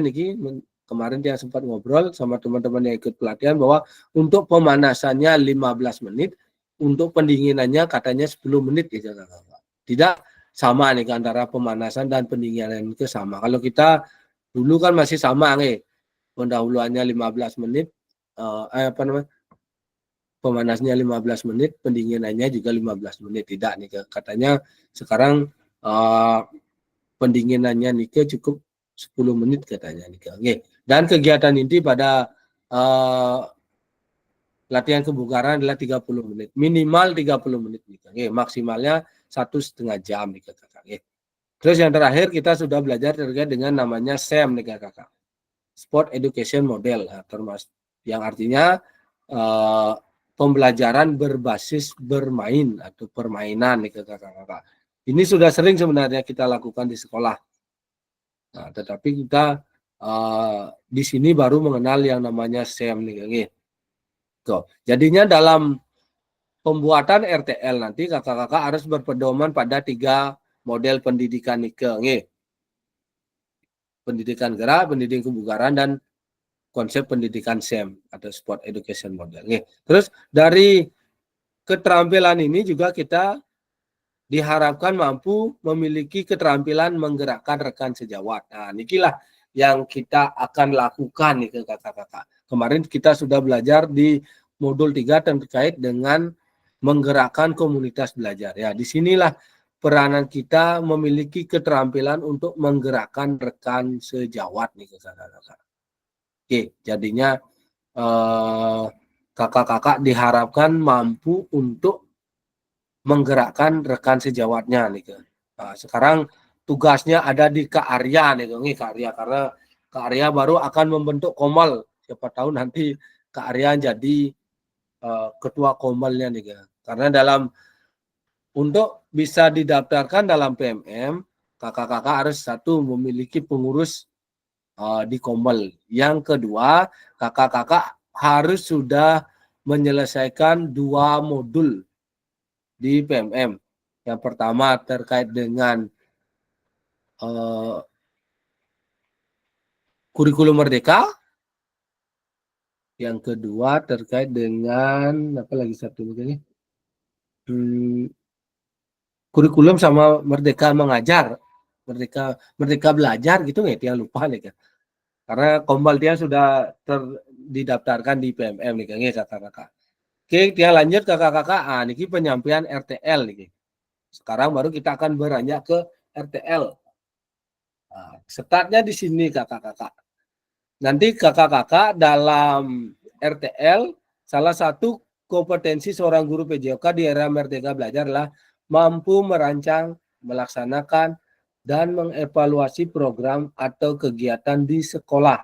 kemarin dia sempat ngobrol sama teman-teman yang ikut pelatihan bahwa untuk pemanasannya 15 menit, untuk pendinginannya katanya 10 menit kakak-kakak. Tidak sama nih antara pemanasan dan pendinginan itu sama. Kalau kita dulu kan masih sama nih, pendahuluannya 15 menit, pemanasnya 15 menit, pendinginannya juga 15 menit. Tidak nih, katanya sekarang pendinginannya nih cukup 10 menit katanya nih. Oke. Dan kegiatan inti pada latihan kebugaran adalah 30 menit, minimal 30 menit nih. Oke, maksimalnya 1,5 jam nih kakak. Oke. Terus yang terakhir kita sudah belajar terkait dengan namanya SEM nih kakak. Sport Education Model, termasuk yang artinya pembelajaran berbasis bermain atau permainan nih kakak-kakak. Ini sudah sering sebenarnya kita lakukan di sekolah. Nah, tetapi kita di sini baru mengenal yang namanya SEM nih. Tuh. Jadinya dalam pembuatan RTL nanti kakak-kakak harus berpedoman pada 3 model pendidikan nih. Pendidikan gerak, pendidikan kebugaran, dan konsep pendidikan SEM atau Sport Education Model. Terus dari keterampilan ini juga kita diharapkan mampu memiliki keterampilan menggerakkan rekan sejawat. Nah, inilah yang kita akan lakukan nih ke kakak-kakak. Kemarin kita sudah belajar di modul 3 terkait dengan menggerakkan komunitas belajar. Ya, disinilah peranan kita memiliki keterampilan untuk menggerakkan rekan sejawat nih kakak-kakak. Oke, jadinya kakak-kakak diharapkan mampu untuk menggerakkan rekan sejawatnya nih. Nah, sekarang tugasnya ada di Kak Arya nih, Kak Arya, karena Kak Arya baru akan membentuk Komal. Siapa tahu nanti Kak Arya jadi ketua Komalnya nih, karena untuk bisa didaftarkan dalam PMM, kakak-kakak harus satu memiliki pengurus di Komal. Yang kedua, kakak-kakak harus sudah menyelesaikan 2 modul di PMM. Yang pertama terkait dengan kurikulum merdeka. Yang kedua terkait dengan apa lagi satu ini? Kurikulum sama merdeka mengajar, merdeka belajar gitu nggak? Dia lupa nih kan. Karena Kombal dia sudah didaftarkan di PMM nih kakak-kakak. Oke, dia lanjut kakak-kakak. Niki penyampaian RTL nih. Sekarang baru kita akan beranjak ke RTL. Startnya di sini kakak-kakak. Nanti kakak-kakak dalam RTL, salah satu kompetensi seorang guru PJOK di era Merdeka Belajar adalah mampu merancang, melaksanakan, dan mengevaluasi program atau kegiatan di sekolah.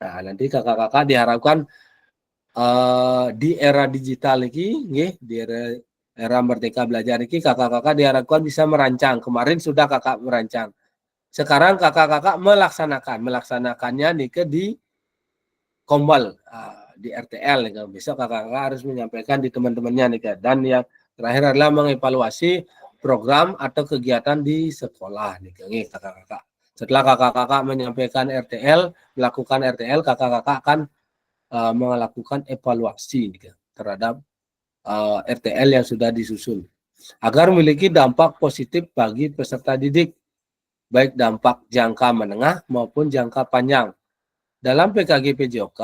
Nah, nanti kakak-kakak diharapkan di era digital ini, di era Merdeka Belajar ini, kakak-kakak diharapkan bisa merancang. Kemarin sudah kakak merancang. Sekarang kakak-kakak melaksanakannya nih di Kombal, di RTL nih. Besok kakak-kakak harus menyampaikan di teman-temannya nih. Dan yang terakhir adalah mengevaluasi program atau kegiatan di sekolah nih kakak-kakak. Setelah kakak-kakak menyampaikan RTL, melakukan RTL, kakak-kakak akan melakukan evaluasi nih, terhadap RTL yang sudah disusun agar memiliki dampak positif bagi peserta didik, baik dampak jangka menengah maupun jangka panjang. Dalam PKG PJOK,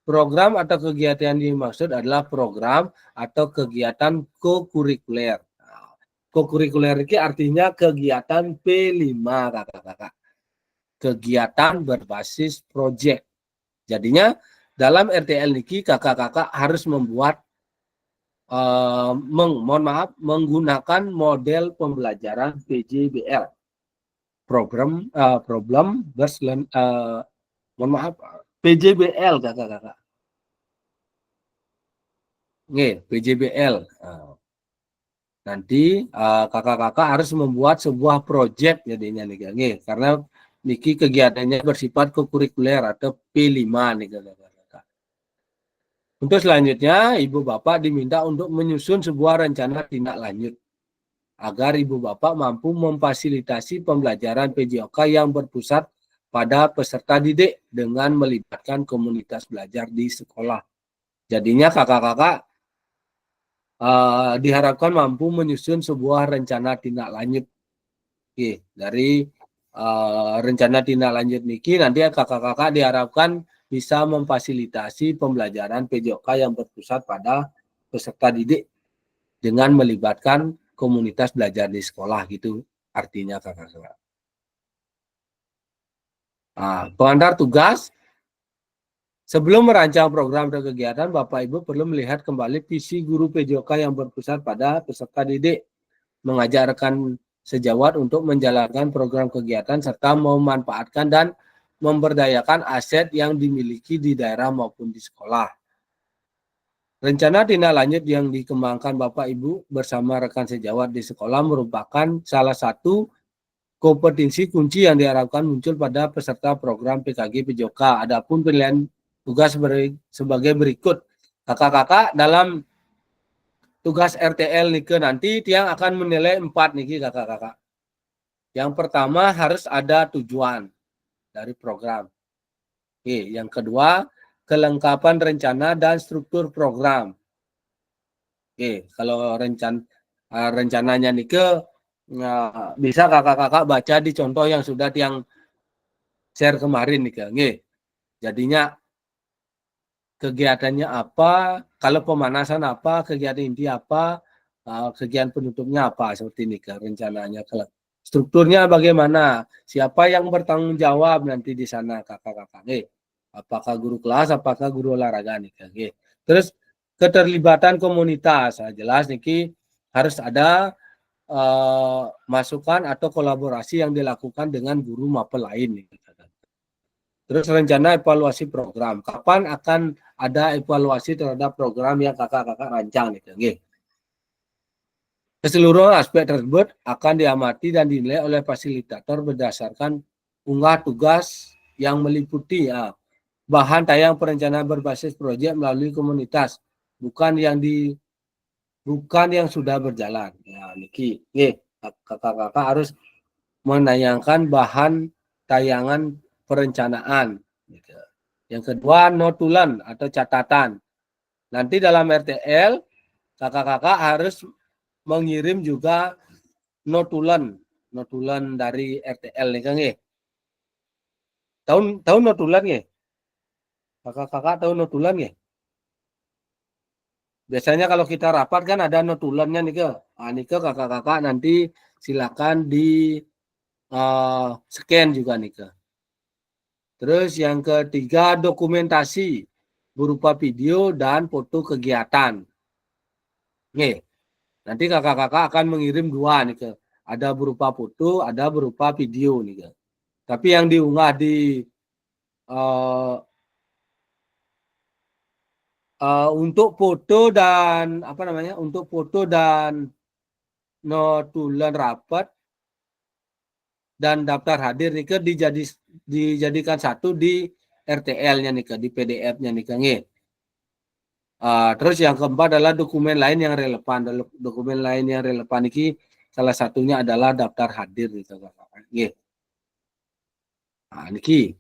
program atau kegiatan yang dimaksud adalah program atau kegiatan kokurikuler. Kokurikuler ini artinya kegiatan P5 kakak-kakak. Kegiatan berbasis proyek. Jadinya dalam RTL niki kakak-kakak harus membuat menggunakan model pembelajaran PJBL. Problem PJBL kakak-kakak. PJBL. Nanti kakak-kakak harus membuat sebuah proyek jadinya nih, karena niki kegiatannya bersifat kokurikuler atau P5 nih kakak-kakak. Untuk selanjutnya, Ibu Bapak diminta untuk menyusun sebuah rencana tindak lanjut agar Ibu Bapak mampu memfasilitasi pembelajaran PJOK yang berpusat pada peserta didik dengan melibatkan komunitas belajar di sekolah. Jadinya kakak-kakak diharapkan mampu menyusun sebuah rencana tindak lanjut. Oke, dari rencana tindak lanjut niki nanti kakak-kakak diharapkan bisa memfasilitasi pembelajaran PJOK yang berpusat pada peserta didik dengan melibatkan komunitas belajar di sekolah gitu artinya kakak-kakak. Pengantar tugas. Sebelum merancang program dan kegiatan, Bapak Ibu perlu melihat kembali visi guru PJOK yang berpusat pada peserta didik, mengajak rekan sejawat untuk menjalankan program kegiatan serta memanfaatkan dan memberdayakan aset yang dimiliki di daerah maupun di sekolah. Rencana tindak lanjut yang dikembangkan Bapak Ibu bersama rekan sejawat di sekolah merupakan salah satu kompetensi kunci yang diharapkan muncul pada peserta program PKG PJOK. Adapun penilaian tugas sebagai berikut. Kakak-kakak dalam tugas RTL nike nanti tiang akan menilai 4 niki kakak-kakak. Yang pertama harus ada tujuan dari program. Oke, yang kedua kelengkapan rencana dan struktur program. Oke, kalau rencananya nike bisa kakak-kakak baca di contoh yang sudah tiang share kemarin nike. Jadinya kegiatannya apa, kalau pemanasan apa, kegiatan inti apa, kegiatan penutupnya apa, seperti ini kan rencananya. Strukturnya bagaimana, siapa yang bertanggung jawab nanti di sana kakak-kakak. Apakah guru kelas, apakah guru olahraga nih kan. Terus keterlibatan komunitas, jelas nih harus ada masukan atau kolaborasi yang dilakukan dengan guru mapel lain nih. Terus rencana evaluasi program. Kapan akan ada evaluasi terhadap program yang kakak-kakak rancang nih. Keseluruhan aspek tersebut akan diamati dan dinilai oleh fasilitator berdasarkan unggah tugas yang meliputi bahan tayang perencanaan berbasis proyek melalui komunitas, bukan yang sudah berjalan. Ya, niki, kakak-kakak harus menayangkan bahan tayangan perencanaan. Yang kedua, notulen atau catatan. Nanti dalam RTL, kakak-kakak harus mengirim juga notulen dari RTL nih kan. Tahu notulen ya? Kakak-kakak tahu notulen ya? Biasanya kalau kita rapat kan ada notulennya nih ke. Nih ke kakak-kakak nanti silakan di scan juga nih ke. Terus yang ketiga dokumentasi berupa video dan foto kegiatan. Nanti kakak-kakak akan mengirim 2 nih ke. Ada berupa foto, ada berupa video nih ke. Tapi yang diunggah di untuk foto dan untuk foto dan notulen rapat dan daftar hadir nih ke dijadikan satu di RTL-nya nih ke, di PDF-nya nih ke. Terus yang keempat adalah dokumen lain yang relevan. Dokumen lain yang relevan ini salah satunya adalah daftar hadir nih kakak-kakak. Niki.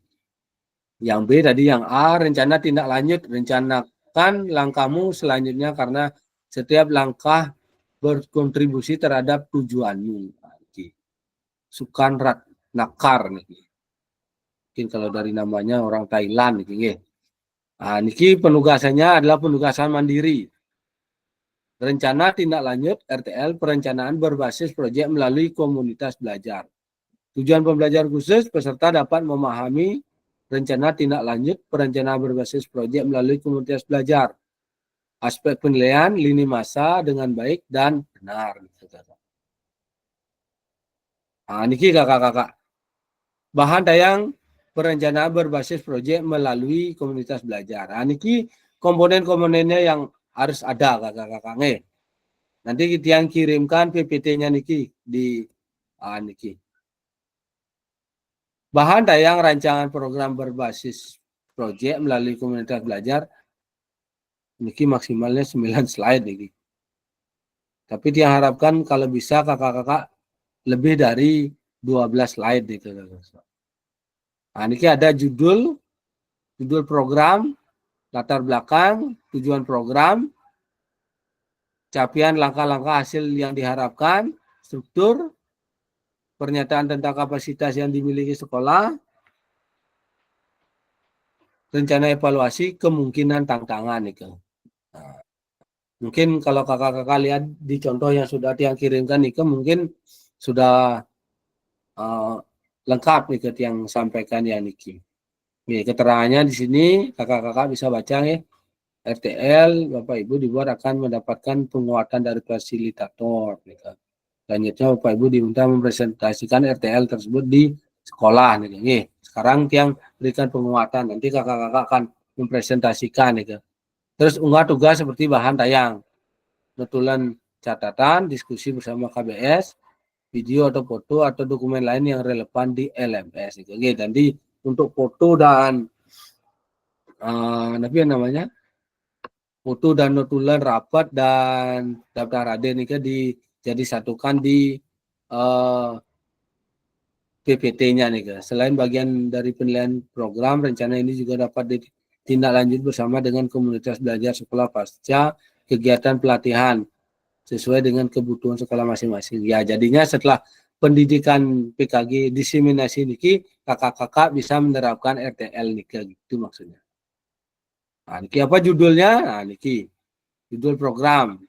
Yang B tadi yang A rencana tindak lanjut, rencanakan langkahmu selanjutnya karena setiap langkah berkontribusi terhadap tujuanmu. Sukan Nakar nih. Mungkin kalau dari namanya orang Thailand nih. Niki penugasannya adalah penugasan mandiri. Rencana tindak lanjut RTL perencanaan berbasis proyek melalui komunitas belajar. Tujuan pembelajaran khusus peserta dapat memahami rencana tindak lanjut perencanaan berbasis proyek melalui komunitas belajar. Aspek penilaian lini masa dengan baik dan benar. Niki kakak-kakak. Bahan tayang perencanaan berbasis proyek melalui komunitas belajar. Niki komponen-komponennya yang harus ada kakak-kakak. Nanti kita yang kirimkan PPT-nya niki di niki. Bahan tayang rancangan program berbasis proyek melalui komunitas belajar niki maksimalnya 9 slide niki. Tapi diharapkan kalau bisa kakak-kakak lebih dari 12 slide nih kakak-kakak. Niki ada judul program, latar belakang, tujuan program, capaian langkah-langkah hasil yang diharapkan, struktur, pernyataan tentang kapasitas yang dimiliki sekolah, rencana evaluasi, kemungkinan tantangan itu. Nah, mungkin kalau kakak-kakak lihat di contoh yang sudah Tiang kirimkan itu mungkin sudah lengkap nih yang sampaikan ya Niki. Nih, keterangannya di sini kakak-kakak bisa baca ya. RTL Bapak Ibu dibuat akan mendapatkan penguatan dari fasilitator. Gitu. Selanjutnya Bapak Ibu diminta mempresentasikan RTL tersebut di sekolah. Gitu. Nih, sekarang yang berikan penguatan. Nanti kakak-kakak akan mempresentasikan. Gitu. Terus unggah tugas seperti bahan tayang. Notulen catatan, diskusi bersama KBS, video atau foto atau dokumen lain yang relevan di LMS. Gitu. Jadi untuk foto dan foto dan notulen rapat dan daftar raden ini disatukan di PPT-nya nih. Selain bagian dari penilaian program, rencana ini juga dapat ditindaklanjut bersama dengan komunitas belajar sekolah pasca kegiatan pelatihan sesuai dengan kebutuhan sekolah masing-masing. Ya, jadinya setelah pendidikan PKG diseminasi niki, kakak-kakak bisa menerapkan RTL niki, gitu maksudnya. Nah, niki apa judulnya? Nah, niki judul program.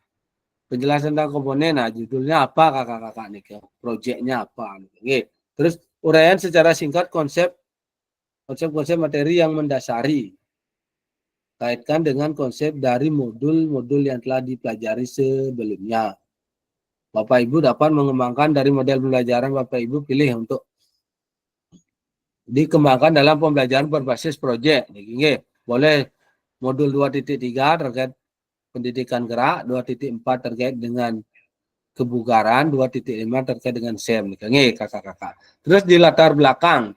Penjelasan tentang komponen, nah judulnya apa kakak-kakak niki? Proyeknya apa? Niki. Terus uraian secara singkat konsep materi yang mendasari. Kaitkan dengan konsep dari modul-modul yang telah dipelajari sebelumnya. Bapak Ibu dapat mengembangkan dari model pembelajaran Bapak Ibu pilih untuk dikembangkan dalam pembelajaran berbasis proyek. Boleh modul 2.3 terkait pendidikan gerak, 2.4 terkait dengan kebugaran, 2.5 terkait dengan SEM. Kakak-kakak. Terus di latar belakang,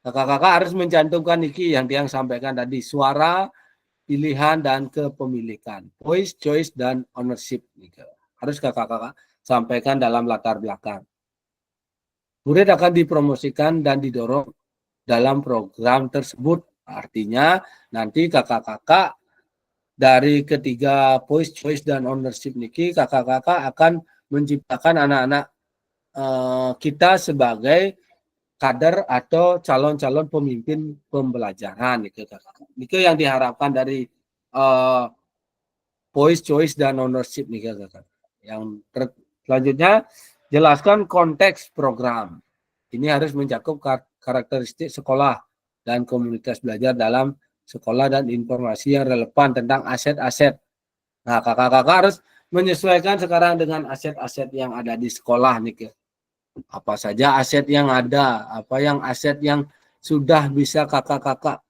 kakak-kakak harus mencantumkan niki yang sampaikan tadi, suara, pilihan, dan kepemilikan. Voice, choice, dan ownership. Harus kakak-kakak sampaikan dalam latar belakang. Murid akan dipromosikan dan didorong dalam program tersebut. Artinya nanti kakak-kakak dari ketiga voice, choice, dan ownership niki, kakak-kakak akan menciptakan anak-anak kita sebagai kader atau calon-calon pemimpin pembelajaran. Itu yang diharapkan dari voice, choice, dan ownership nih kakak. Yang selanjutnya jelaskan konteks program. Ini harus mencakup karakteristik sekolah dan komunitas belajar dalam sekolah dan informasi yang relevan tentang aset-aset. Nah, kakak-kakak harus menyesuaikan sekarang dengan aset-aset yang ada di sekolah nih. Apa saja aset yang ada, apa yang aset yang sudah bisa kakak-kakak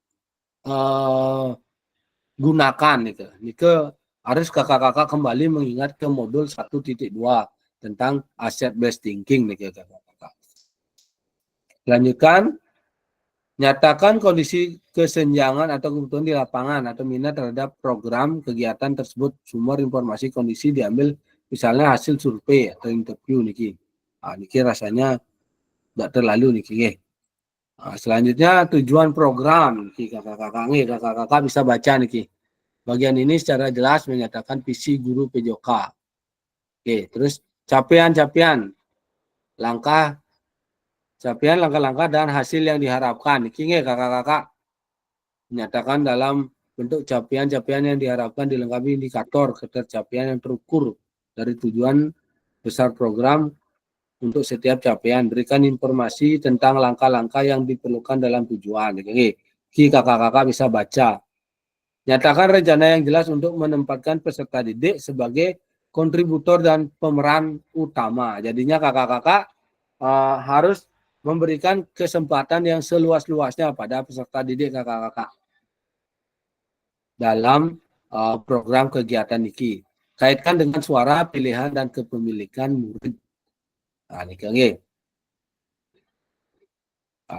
gunakan gitu. Nike harus kakak-kakak kembali mengingat ke modul 1.2 tentang asset based thinking nih kakak-kakak. Lanjutkan, nyatakan kondisi kesenjangan atau kebutuhan di lapangan atau minat terhadap program kegiatan tersebut. Sumber informasi kondisi diambil misalnya hasil survei atau interview niki. Nah, niki rasanya tidak terlalu niki. Nah, selanjutnya tujuan program niki kakak-kakak bisa baca niki. Bagian ini secara jelas menyatakan visi guru PJOK. Oke, terus capaian-capaian langkah-langkah dan hasil yang diharapkan. Niki kakak-kakak menyatakan dalam bentuk capaian-capaian yang diharapkan dilengkapi indikator ketercapaian yang terukur dari tujuan besar program untuk setiap capaian. Berikan informasi tentang langkah-langkah yang diperlukan dalam tujuan. Niki kakak-kakak bisa baca. Nyatakan rencana yang jelas untuk menempatkan peserta didik sebagai kontributor dan pemeran utama. Jadinya kakak-kakak harus memberikan kesempatan yang seluas-luasnya pada peserta didik kakak-kakak dalam program kegiatan niki. Kaitkan dengan suara, pilihan, dan kepemilikan murid. Nah,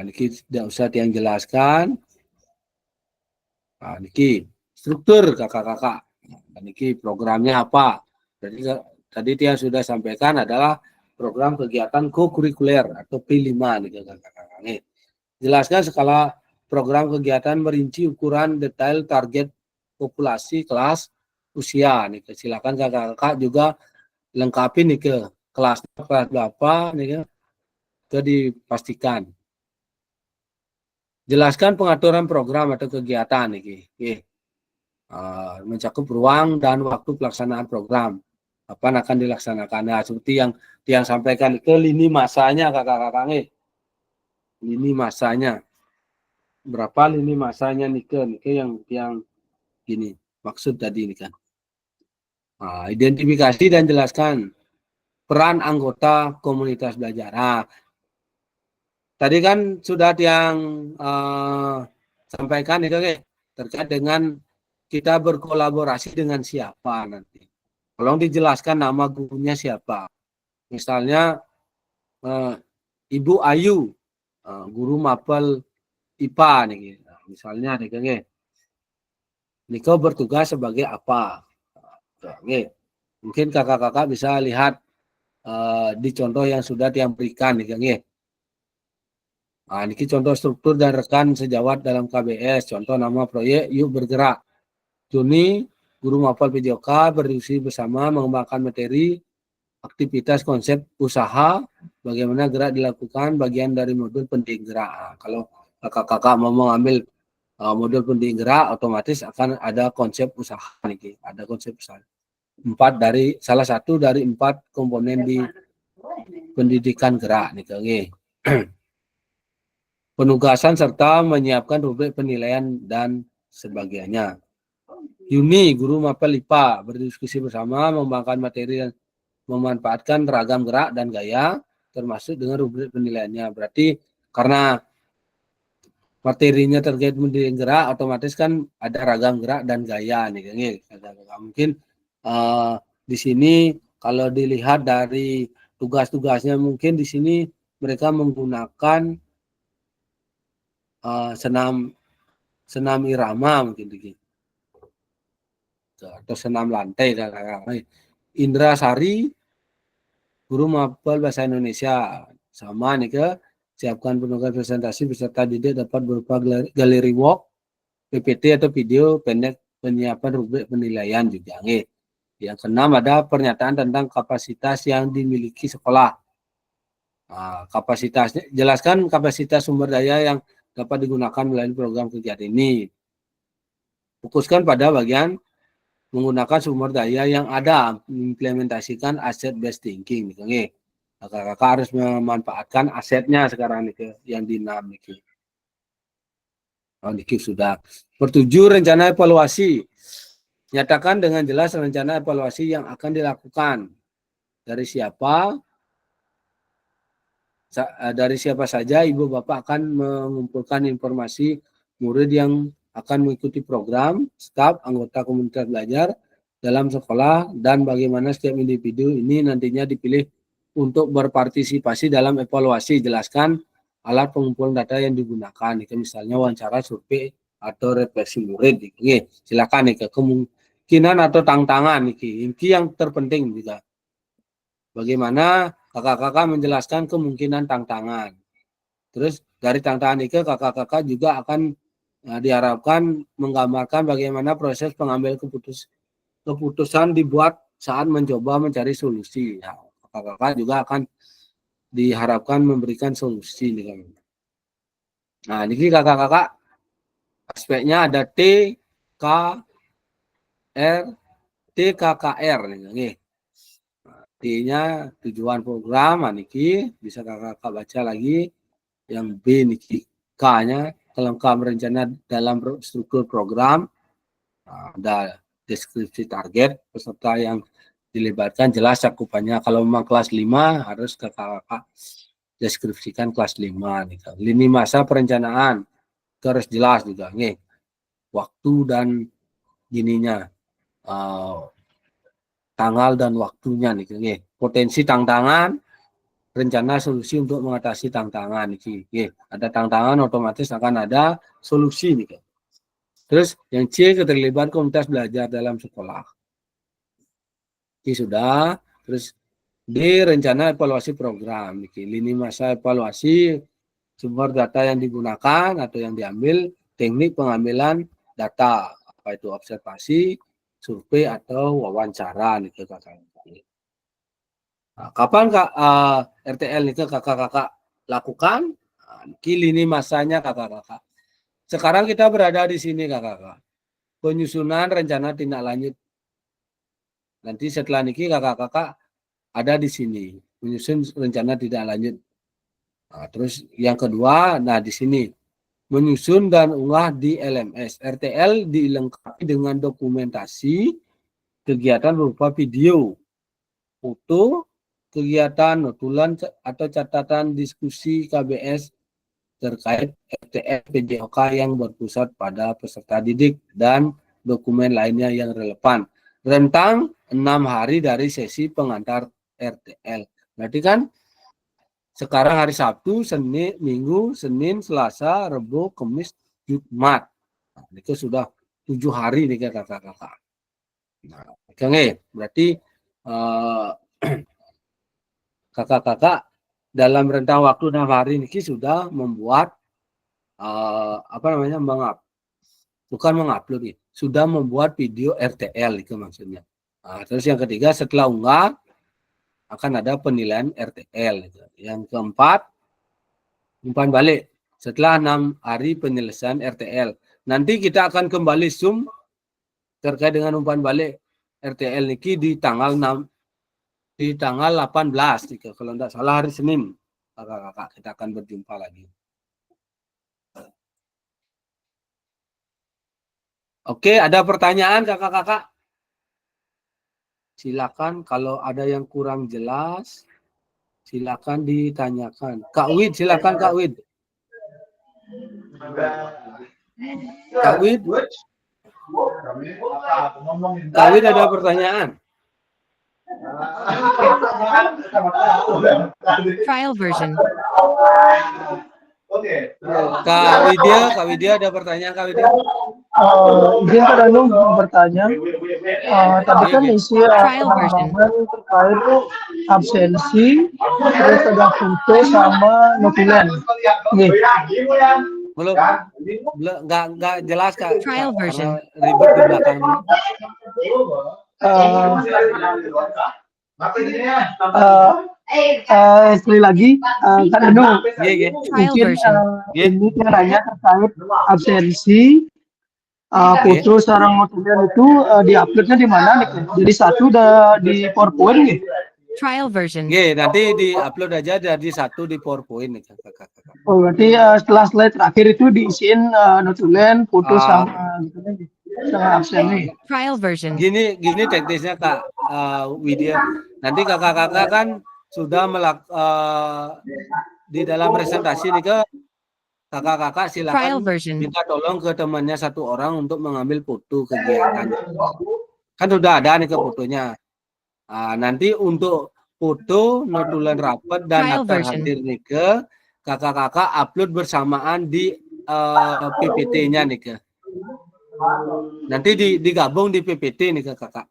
niki tidak usah yang jelaskan. Nah, niki struktur kakak-kakak. Nah, niki programnya apa? Jadi tadi yang sudah sampaikan adalah program kegiatan co-kurikuler atau P5 nih kakak-kakak. Jelaskan skala program kegiatan merinci ukuran detail target populasi kelas, usia nih. Silakan kakak-kakak juga lengkapi nih ke kelas berapa nih ke dipastikan. Jelaskan pengaturan program atau kegiatan nih. Mencakup ruang dan waktu pelaksanaan program. Kapan akan dilaksanakan? Nah, seperti yang sampaikan ke lini masanya kakak-kakak nih. Lini masanya. Berapa lini masanya nih ke yang gini maksud tadi nih kan. Nah, identifikasi dan jelaskan peran anggota komunitas belajar. Nah, tadi kan sudah yang sampaikan itu terkait dengan kita berkolaborasi dengan siapa nanti. Tolong dijelaskan nama gurunya siapa. Misalnya Ibu Ayu, guru mapel IPA nih. Misalnya nih, Niko bertugas sebagai apa? Mungkin kakak-kakak bisa lihat di contoh yang sudah diberikan nih. Nah, ini contoh struktur dan rekan sejawat dalam KBS. Contoh nama proyek Yuk Bergerak. Juni, guru mapel PJOK berdiskusi bersama mengembangkan materi, aktivitas konsep usaha, bagaimana gerak dilakukan bagian dari modul pendidik gerak. Nah, kalau kakak-kakak mau mengambil modul pendidik gerak, otomatis akan ada konsep usaha nih. Ada konsep usaha. Salah satu dari 4 komponen di pendidikan gerak nih. Penugasan serta menyiapkan rubrik penilaian dan sebagainya. Yuni, guru mapel IPA, berdiskusi bersama, mengembangkan materi dan memanfaatkan ragam gerak dan gaya, termasuk dengan rubrik penilaiannya. Berarti karena materinya terkait pendidikan gerak, otomatis kan ada ragam gerak dan gaya nih. Mungkin di sini kalau dilihat dari tugas-tugasnya, mungkin di sini mereka menggunakan senam irama mungkin gitu. Atau senam lantai kakak-kakak. Indra Sari, guru mapel bahasa Indonesia, sama nih siapkan penugas presentasi beserta didik dapat berupa galeri walk, PPT atau video pendek penyiapan rubrik penilaian juga nih. Yang keenam ada pernyataan tentang kapasitas yang dimiliki sekolah. Nah, kapasitasnya, jelaskan kapasitas sumber daya yang dapat digunakan melalui program kegiatan ini. Fokuskan pada bagian menggunakan sumber daya yang ada, implementasikan asset based thinking. Kakak-kakak harus memanfaatkan asetnya sekarang nih yang dinamik. Sudah. Pertujuh, rencana evaluasi. Nyatakan dengan jelas rencana evaluasi yang akan dilakukan. Dari siapa saja ibu bapak akan mengumpulkan informasi murid yang akan mengikuti program, staf, anggota komunitas belajar dalam sekolah, dan bagaimana setiap individu ini nantinya dipilih untuk berpartisipasi dalam evaluasi. Jelaskan alat pengumpulan data yang digunakan, misalnya wawancara, survei, atau refleksi murid. Silakan kemungkinan atau tantangan ini yang terpenting juga. Bagaimana kakak-kakak menjelaskan kemungkinan tantangan. Terus dari tantangan itu kakak-kakak juga akan diharapkan menggambarkan bagaimana proses pengambil keputusan dibuat saat mencoba mencari solusi. Kakak-kakak juga akan diharapkan memberikan solusi. Nah, ini kakak-kakak aspeknya ada TKKR nih. T-nya tujuan program, niki bisa kakak-kakak baca lagi. Yang B niki, K-nya kelengkapan rencana dalam struktur program, ada deskripsi target peserta yang dilibatkan, jelas cakupannya. Kalau memang kelas 5 harus kakak-kakak deskripsikan kelas 5 nih. Lini masa perencanaan harus jelas juga nih, waktu dan gininya, tanggal dan waktunya nih. Potensi tantangan, rencana solusi untuk mengatasi tantangan nih. Ada tantangan, otomatis akan ada solusi nih. Terus yang C, keterlibatan komunitas belajar dalam sekolah. Ini sudah. Terus D, rencana evaluasi program. Lini masa evaluasi, sumber data yang digunakan atau yang diambil, teknik pengambilan data, apa itu observasi, survei atau wawancara nih kakak. Nah, kapan RTL itu kakak-kakak lakukan? Nah, lini masanya kakak-kakak. Sekarang kita berada di sini kakak-kakak. Penyusunan rencana tindak lanjut. Nanti setelah niki kakak-kakak ada di sini. Menyusun rencana tindak lanjut. Nah, terus yang kedua, nah di sini. Menyusun dan unggah di LMS. RTL dilengkapi dengan dokumentasi kegiatan berupa video, foto, kegiatan, notulan atau catatan diskusi KBS terkait RTL PJOK yang berpusat pada peserta didik dan dokumen lainnya yang relevan. Rentang 6 hari dari sesi pengantar RTL. Berarti kan sekarang hari Sabtu, Senin, Minggu, Senin, Selasa, Rabu, Kamis, Jumat. Nah, itu sudah 7 hari nih kakak-kakak. Nah, berarti kakak-kakak dalam rentang waktu 6 hari ini sudah membuat bukan mengupload nih, sudah membuat video RTL itu maksudnya. Nah, terus yang ketiga setelah unggah akan ada penilaian RTL. Gitu. Yang keempat umpan balik setelah 6 hari penyelesaian RTL. Nanti kita akan kembali zoom terkait dengan umpan balik RTL niki di tanggal 18 gitu. Kalau tidak salah hari Senin. Kakak-kakak kita akan berjumpa lagi. Oke, ada pertanyaan kakak-kakak? Silakan kalau ada yang kurang jelas, silakan ditanyakan. Kak Wid, silakan Kak Wid. Kak Wid? Kak Wid ada pertanyaan? Trial version. Kak Widya ada pertanyaan Kak Widya? Izin Kak Danu mau bertanya. Tadi kan isi penambahan terkait absensi, terus ada foto sama notulen. Belum nggak jelas Kak. Trial version. Ribet di belakang. Sekali lagi, Kak Danu, Trial mungkin version. ini kiranya terkait absensi, foto sarang notulen itu diuploadnya di mana nih? Jadi satu udah di PowerPoint nih. Trial version. Nanti di-upload aja dari satu di PowerPoint nih kakak. Oh, berarti setelah slide terakhir itu diisiin notulen, foto sama gitu nih. Sama absennya. Trial version. Gini teknisnya Kak Widya. Nanti kakak-kakak kan sudah di dalam presentasi nih ke kakak-kakak silakan minta tolong ke temannya satu orang untuk mengambil foto kegiatan. Kan sudah ada nih ke fotonya. Nanti untuk foto, notulen rapat dan daftar hadir nih ke kakak-kakak upload bersamaan di PPT-nya nih ke. Nanti digabung di PPT nih ke kakak.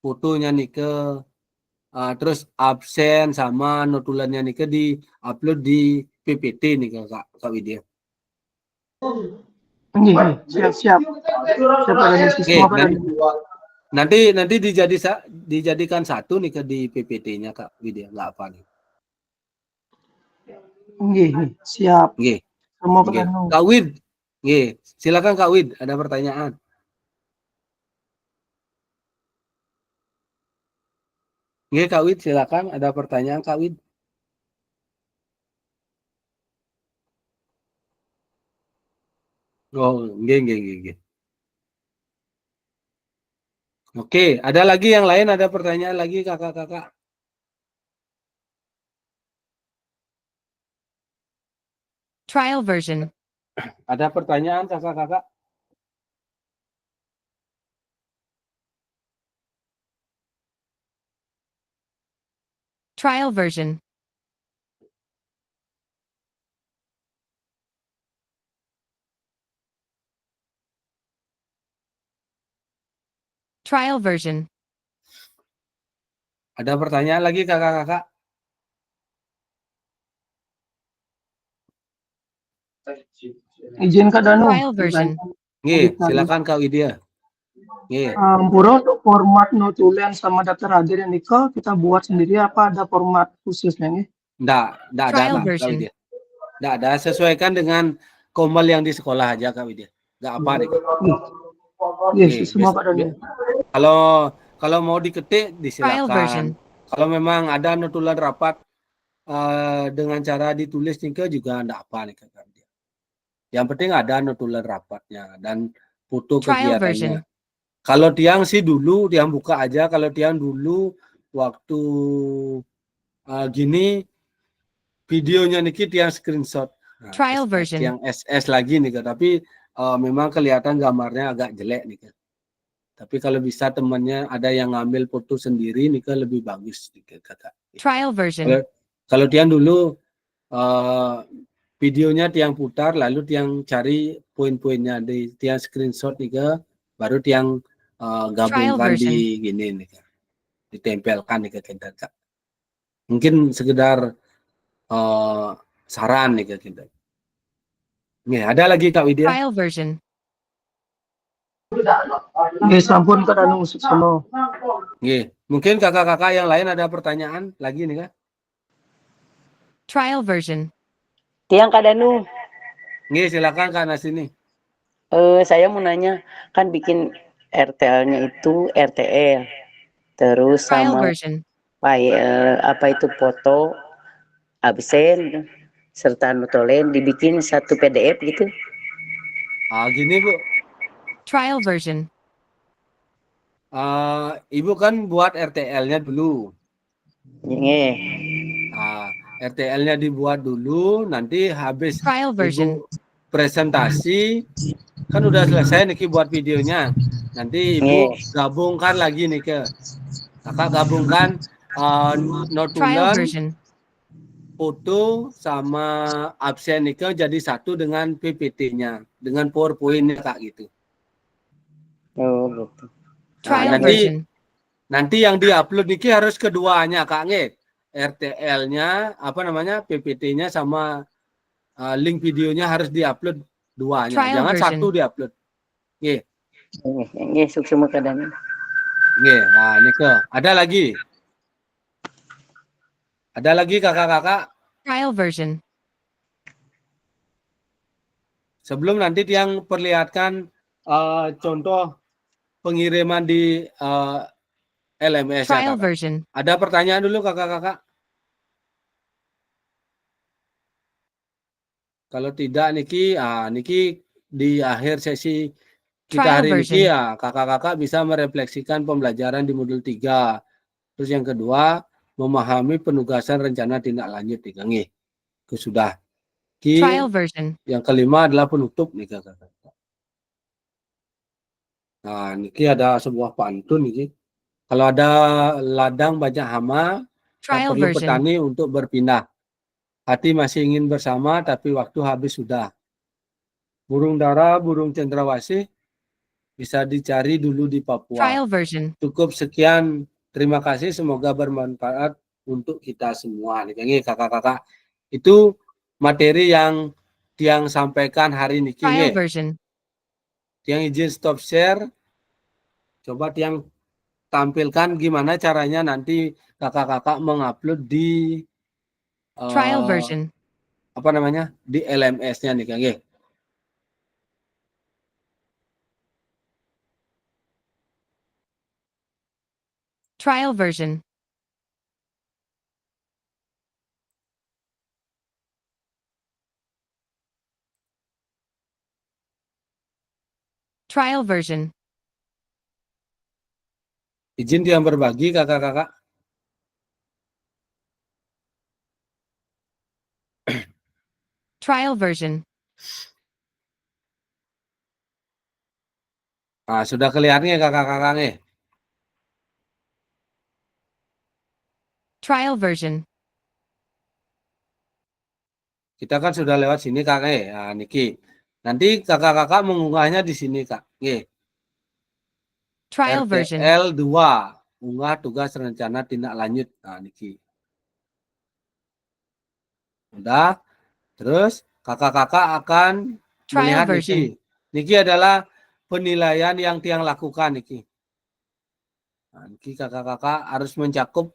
Fotonya nih ke terus absen sama notulennya nih ke di upload di PPT nih ke Kak Widya. Siap. Nanti dijadikan satu nih ke di PPT-nya Kak Widya, nggak apa nih. Siap. Semua Kak Wid, silakan Kak Wid, ada pertanyaan. Kak Wid, silakan, ada pertanyaan Kak Wid. Oh, nggih. Oke, ada lagi yang lain, ada pertanyaan lagi kakak-kakak? Trial version. Ada pertanyaan kakak-kakak? Trial version. Trial version. Ada pertanyaan lagi kakak-kakak? Izin Kak Danu. Trial version. Silakan Kak Widya. Nggih. Pura untuk format notulen sama daftar hadir yang Nika kita buat sendiri apa ada format khususnya nih? Nggak ada Trial Kak version. Widya. Nggak ada, sesuaikan dengan komel yang di sekolah aja Kak Widya. Nggak apa nih Kak. Yes, Oke, semua Kak Danu. kalau mau diketik Trial version. disilakan. Kalau memang ada notulen rapat dengan cara ditulis nih juga enggak apa nih Kak Widya. Yang penting ada notulen rapatnya dan foto Trial kegiatannya. version. Kalau tiang sih dulu tiang buka aja, kalau tiang dulu waktu gini videonya niki tiang screenshot. Nah, Trial SS, version. tiang SS lagi nih Kak, tapi memang kelihatan gambarnya agak jelek nih Kak. Tapi kalau bisa temannya ada yang ngambil foto sendiri nih Kak, lebih bagus nih Kak. Trial version. Kalau tiang dulu videonya tiang putar lalu tiang cari poin-poinnya di tiang screenshot nih Kak, baru tiang gabungkan version. di gini nih Kak. Ditempelkan nih Kak Kak. Mungkin sekedar saran nih Kak kita. Nih, ada lagi Kak Widya? Trial version. Yes, ampun Kak Danu Suksono. Nggih. Mungkin kakak-kakak yang lain ada pertanyaan lagi nih Kak? Trial version. Tiang Kak Danu, Nggih, silakan Kak Nasini. saya mau nanya, kan bikin RTL-nya itu RTL, terus Trial sama version. file apa itu foto, absen, serta notulen dibikin satu PDF gitu. Gini Bu, Trial version. Ibu kan buat RTL-nya dulu. Nggih. RTL-nya dibuat dulu, nanti habis Trial version. Ibu presentasi, kan udah selesai nih buat videonya. Nanti Ibu gabungkan lagi nih Kakak gabungkan Trial notulen, version. foto sama absen nih jadi satu dengan PPT-nya, dengan PowerPoint-nya Kak gitu. Oh, gitu. Trial version. Nanti yang diupload nih harus keduanya Kak nggih. RTL-nya PPT-nya sama link videonya harus diupload duanya. Trial Jangan version. satu diupload. Nggih. Nggih, sukses Kak Danu. Nggih. Nah, nike. Ada lagi? Ada lagi kakak-kakak? Trial version. Sebelum nanti yang perlihatkan contoh pengiriman di LMS ya Trial kakak. version. Ada pertanyaan dulu kakak-kakak? Kalau tidak Niki di akhir sesi kita Trial hari version. ini kakak-kakak bisa merefleksikan pembelajaran di modul 3. Terus yang kedua, memahami penugasan rencana tindak lanjut nggih. Itu sudah. Trial version. Yang kelima adalah penutup nih kakak-kakak. Nah, niki ada sebuah pantun nih. Kalau ada ladang banyak hama, tak Trial perlu version. petani untuk berpindah. Hati masih ingin bersama, tapi waktu habis sudah. Burung dara, burung cendrawasih, bisa dicari dulu di Papua. Trial version. Cukup sekian. Terima kasih. Semoga bermanfaat untuk kita semua. Nih, kakak-kakak. Itu materi yang Tiang sampaikan hari ini. Trial version. Tiang izin stop share. Coba Tiang tampilkan gimana caranya nanti kakak-kakak mengupload di Trial version. di LMS-nya nih Kang. Trial version. Trial version. Izin Tiang berbagi kakak-kakak. Trial version. Nah, sudah kelihatan ya kakak-kakak nih. Trial version. Kita kan sudah lewat sini Kak. Nah, Niki. Nanti kakak-kakak mengunggahnya di sini Kak. Trial version. RTL 2. Unggah tugas rencana tindak lanjut. Nah, Niki. Udah. Terus kakak-kakak akan Trial melihat version. Niki. Niki adalah penilaian yang tiang lakukan iki. Nah, niki kakak-kakak harus mencakup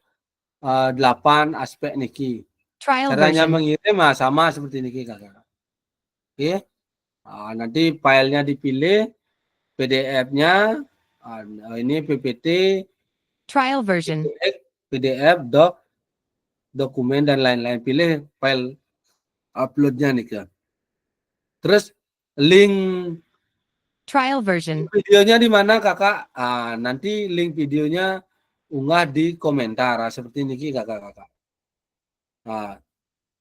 8 aspek niki. Trial Caranya version. mengirim sama seperti niki kakak. Oke. Nanti filenya dipilih, PDF-nya, ini PPT, Trial version. PDF, doc, dokumen dan lain-lain. Pilih file uploadnya nih kak. Terus link Trial version. videonya di mana kakak? Nanti link videonya unggah di komentar seperti niki kakak-kakak. Nah,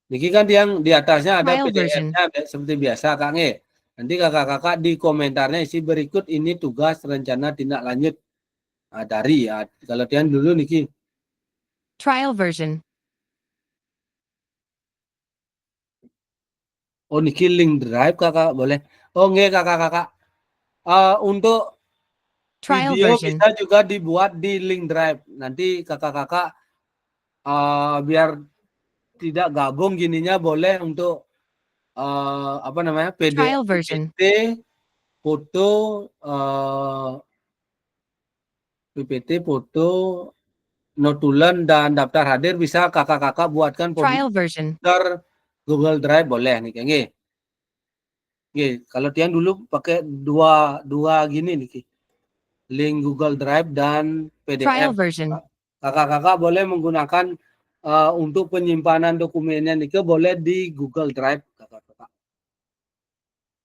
niki kan yang di atasnya ada Trial version. PDF-nya seperti biasa kak nge. Nanti kakak-kakak di komentarnya isi berikut ini tugas rencana tindak lanjut dari ya. Kalau tiang dulu niki. Trial version. Oh niki link drive kakak boleh. Oh nge kakak-kakak. Untuk Trial video version. bisa juga dibuat di link drive. Nanti kakak-kakak biar tidak gabung gininya boleh untuk apa namanya Trial PDF, version. foto, PPT, foto, notulen dan daftar hadir bisa kakak-kakak buatkan Trial version. folder Google Drive boleh nih kayaknya. Kalau tiang dulu pakai dua gini nih, link Google Drive dan Trial PDF. version. Kakak-kakak boleh menggunakan untuk penyimpanan dokumennya nih boleh di Google Drive kakak-kakak.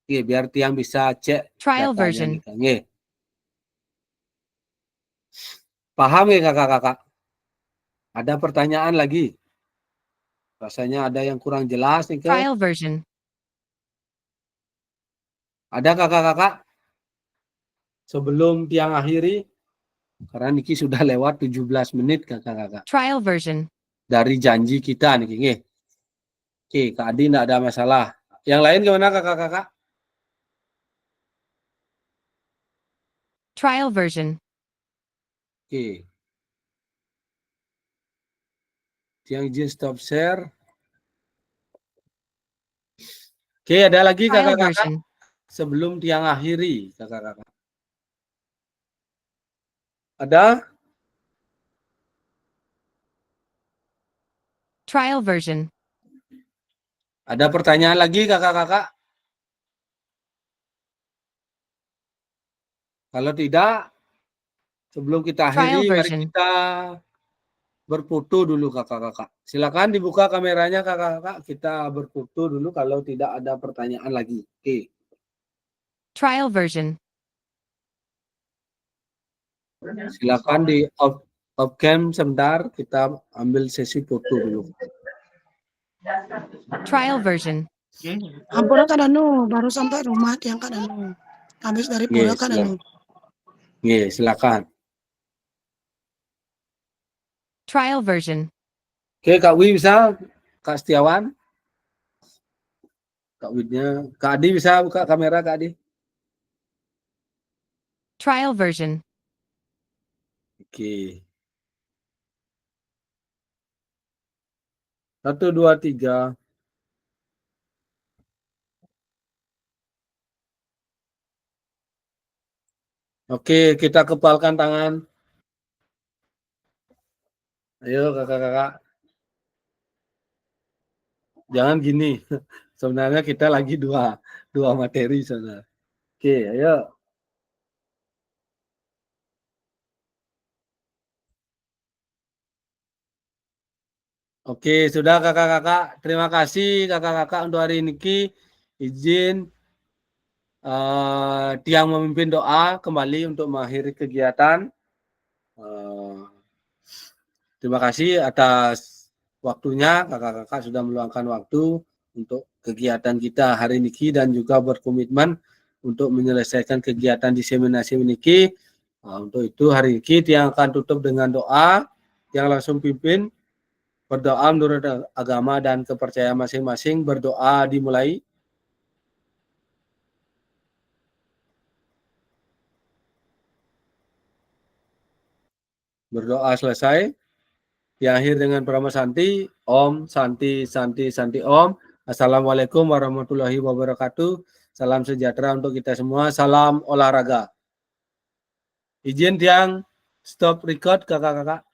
Biar tiang bisa cek Trial datanya version. nih. Paham ya kakak-kakak? Ada pertanyaan lagi? Rasanya ada yang kurang jelas nih ke? Trial version. Ada kakak-kakak? Sebelum tiang akhiri, karena Niki sudah lewat 17 menit kakak-kakak. Trial version. Dari janji kita nih. Oke, Kak Adi enggak ada masalah. Yang lain gimana kakak-kakak? Trial version. Oke. Tiang izin stop share. Oke, ada lagi Trial kakak-kakak version. sebelum tiang akhiri kakak-kakak. Ada? Trial version. Ada pertanyaan lagi kakak-kakak? Kalau tidak, sebelum kita Trial akhiri, mari version. kita berfoto dulu kakak-kakak. Silakan dibuka kameranya kakak-kakak. Kita berfoto dulu kalau tidak ada pertanyaan lagi. Oke. Trial version. Silakan di off cam sebentar. Kita ambil sesi foto dulu. Trial version. Ampura Kak Danu, baru sampai rumah tiang Kak Danu. Habis dari pura Kak Danu. Silakan. Trial version. Oke, Kak Wi bisa? Kak Setiawan? Kak Widnya. Kak Adi bisa buka kamera Kak Adi? Trial version. Oke. 1, 2, 3. Oke, kita kepalkan tangan. Ayo kakak-kakak. Jangan gini. Sebenarnya kita lagi dua materi sebenarnya. Oke, ayo. Oke, sudah kakak-kakak. Terima kasih kakak-kakak untuk hari ini. Izin tiang memimpin doa kembali untuk mengakhiri kegiatan. Terima kasih atas waktunya, kakak-kakak sudah meluangkan waktu untuk kegiatan kita hari ini dan juga berkomitmen untuk menyelesaikan kegiatan diseminasi ini. Untuk itu hari ini yang akan tutup dengan doa, yang langsung pimpin berdoa menurut agama dan kepercayaan masing-masing. Berdoa dimulai. Berdoa selesai. Diakhir dengan Brahma Santi, Om, Santi, Santi, Santi, Om. Assalamualaikum warahmatullahi wabarakatuh. Salam sejahtera untuk kita semua. Salam olahraga. Izin Tiang, stop record kakak-kakak.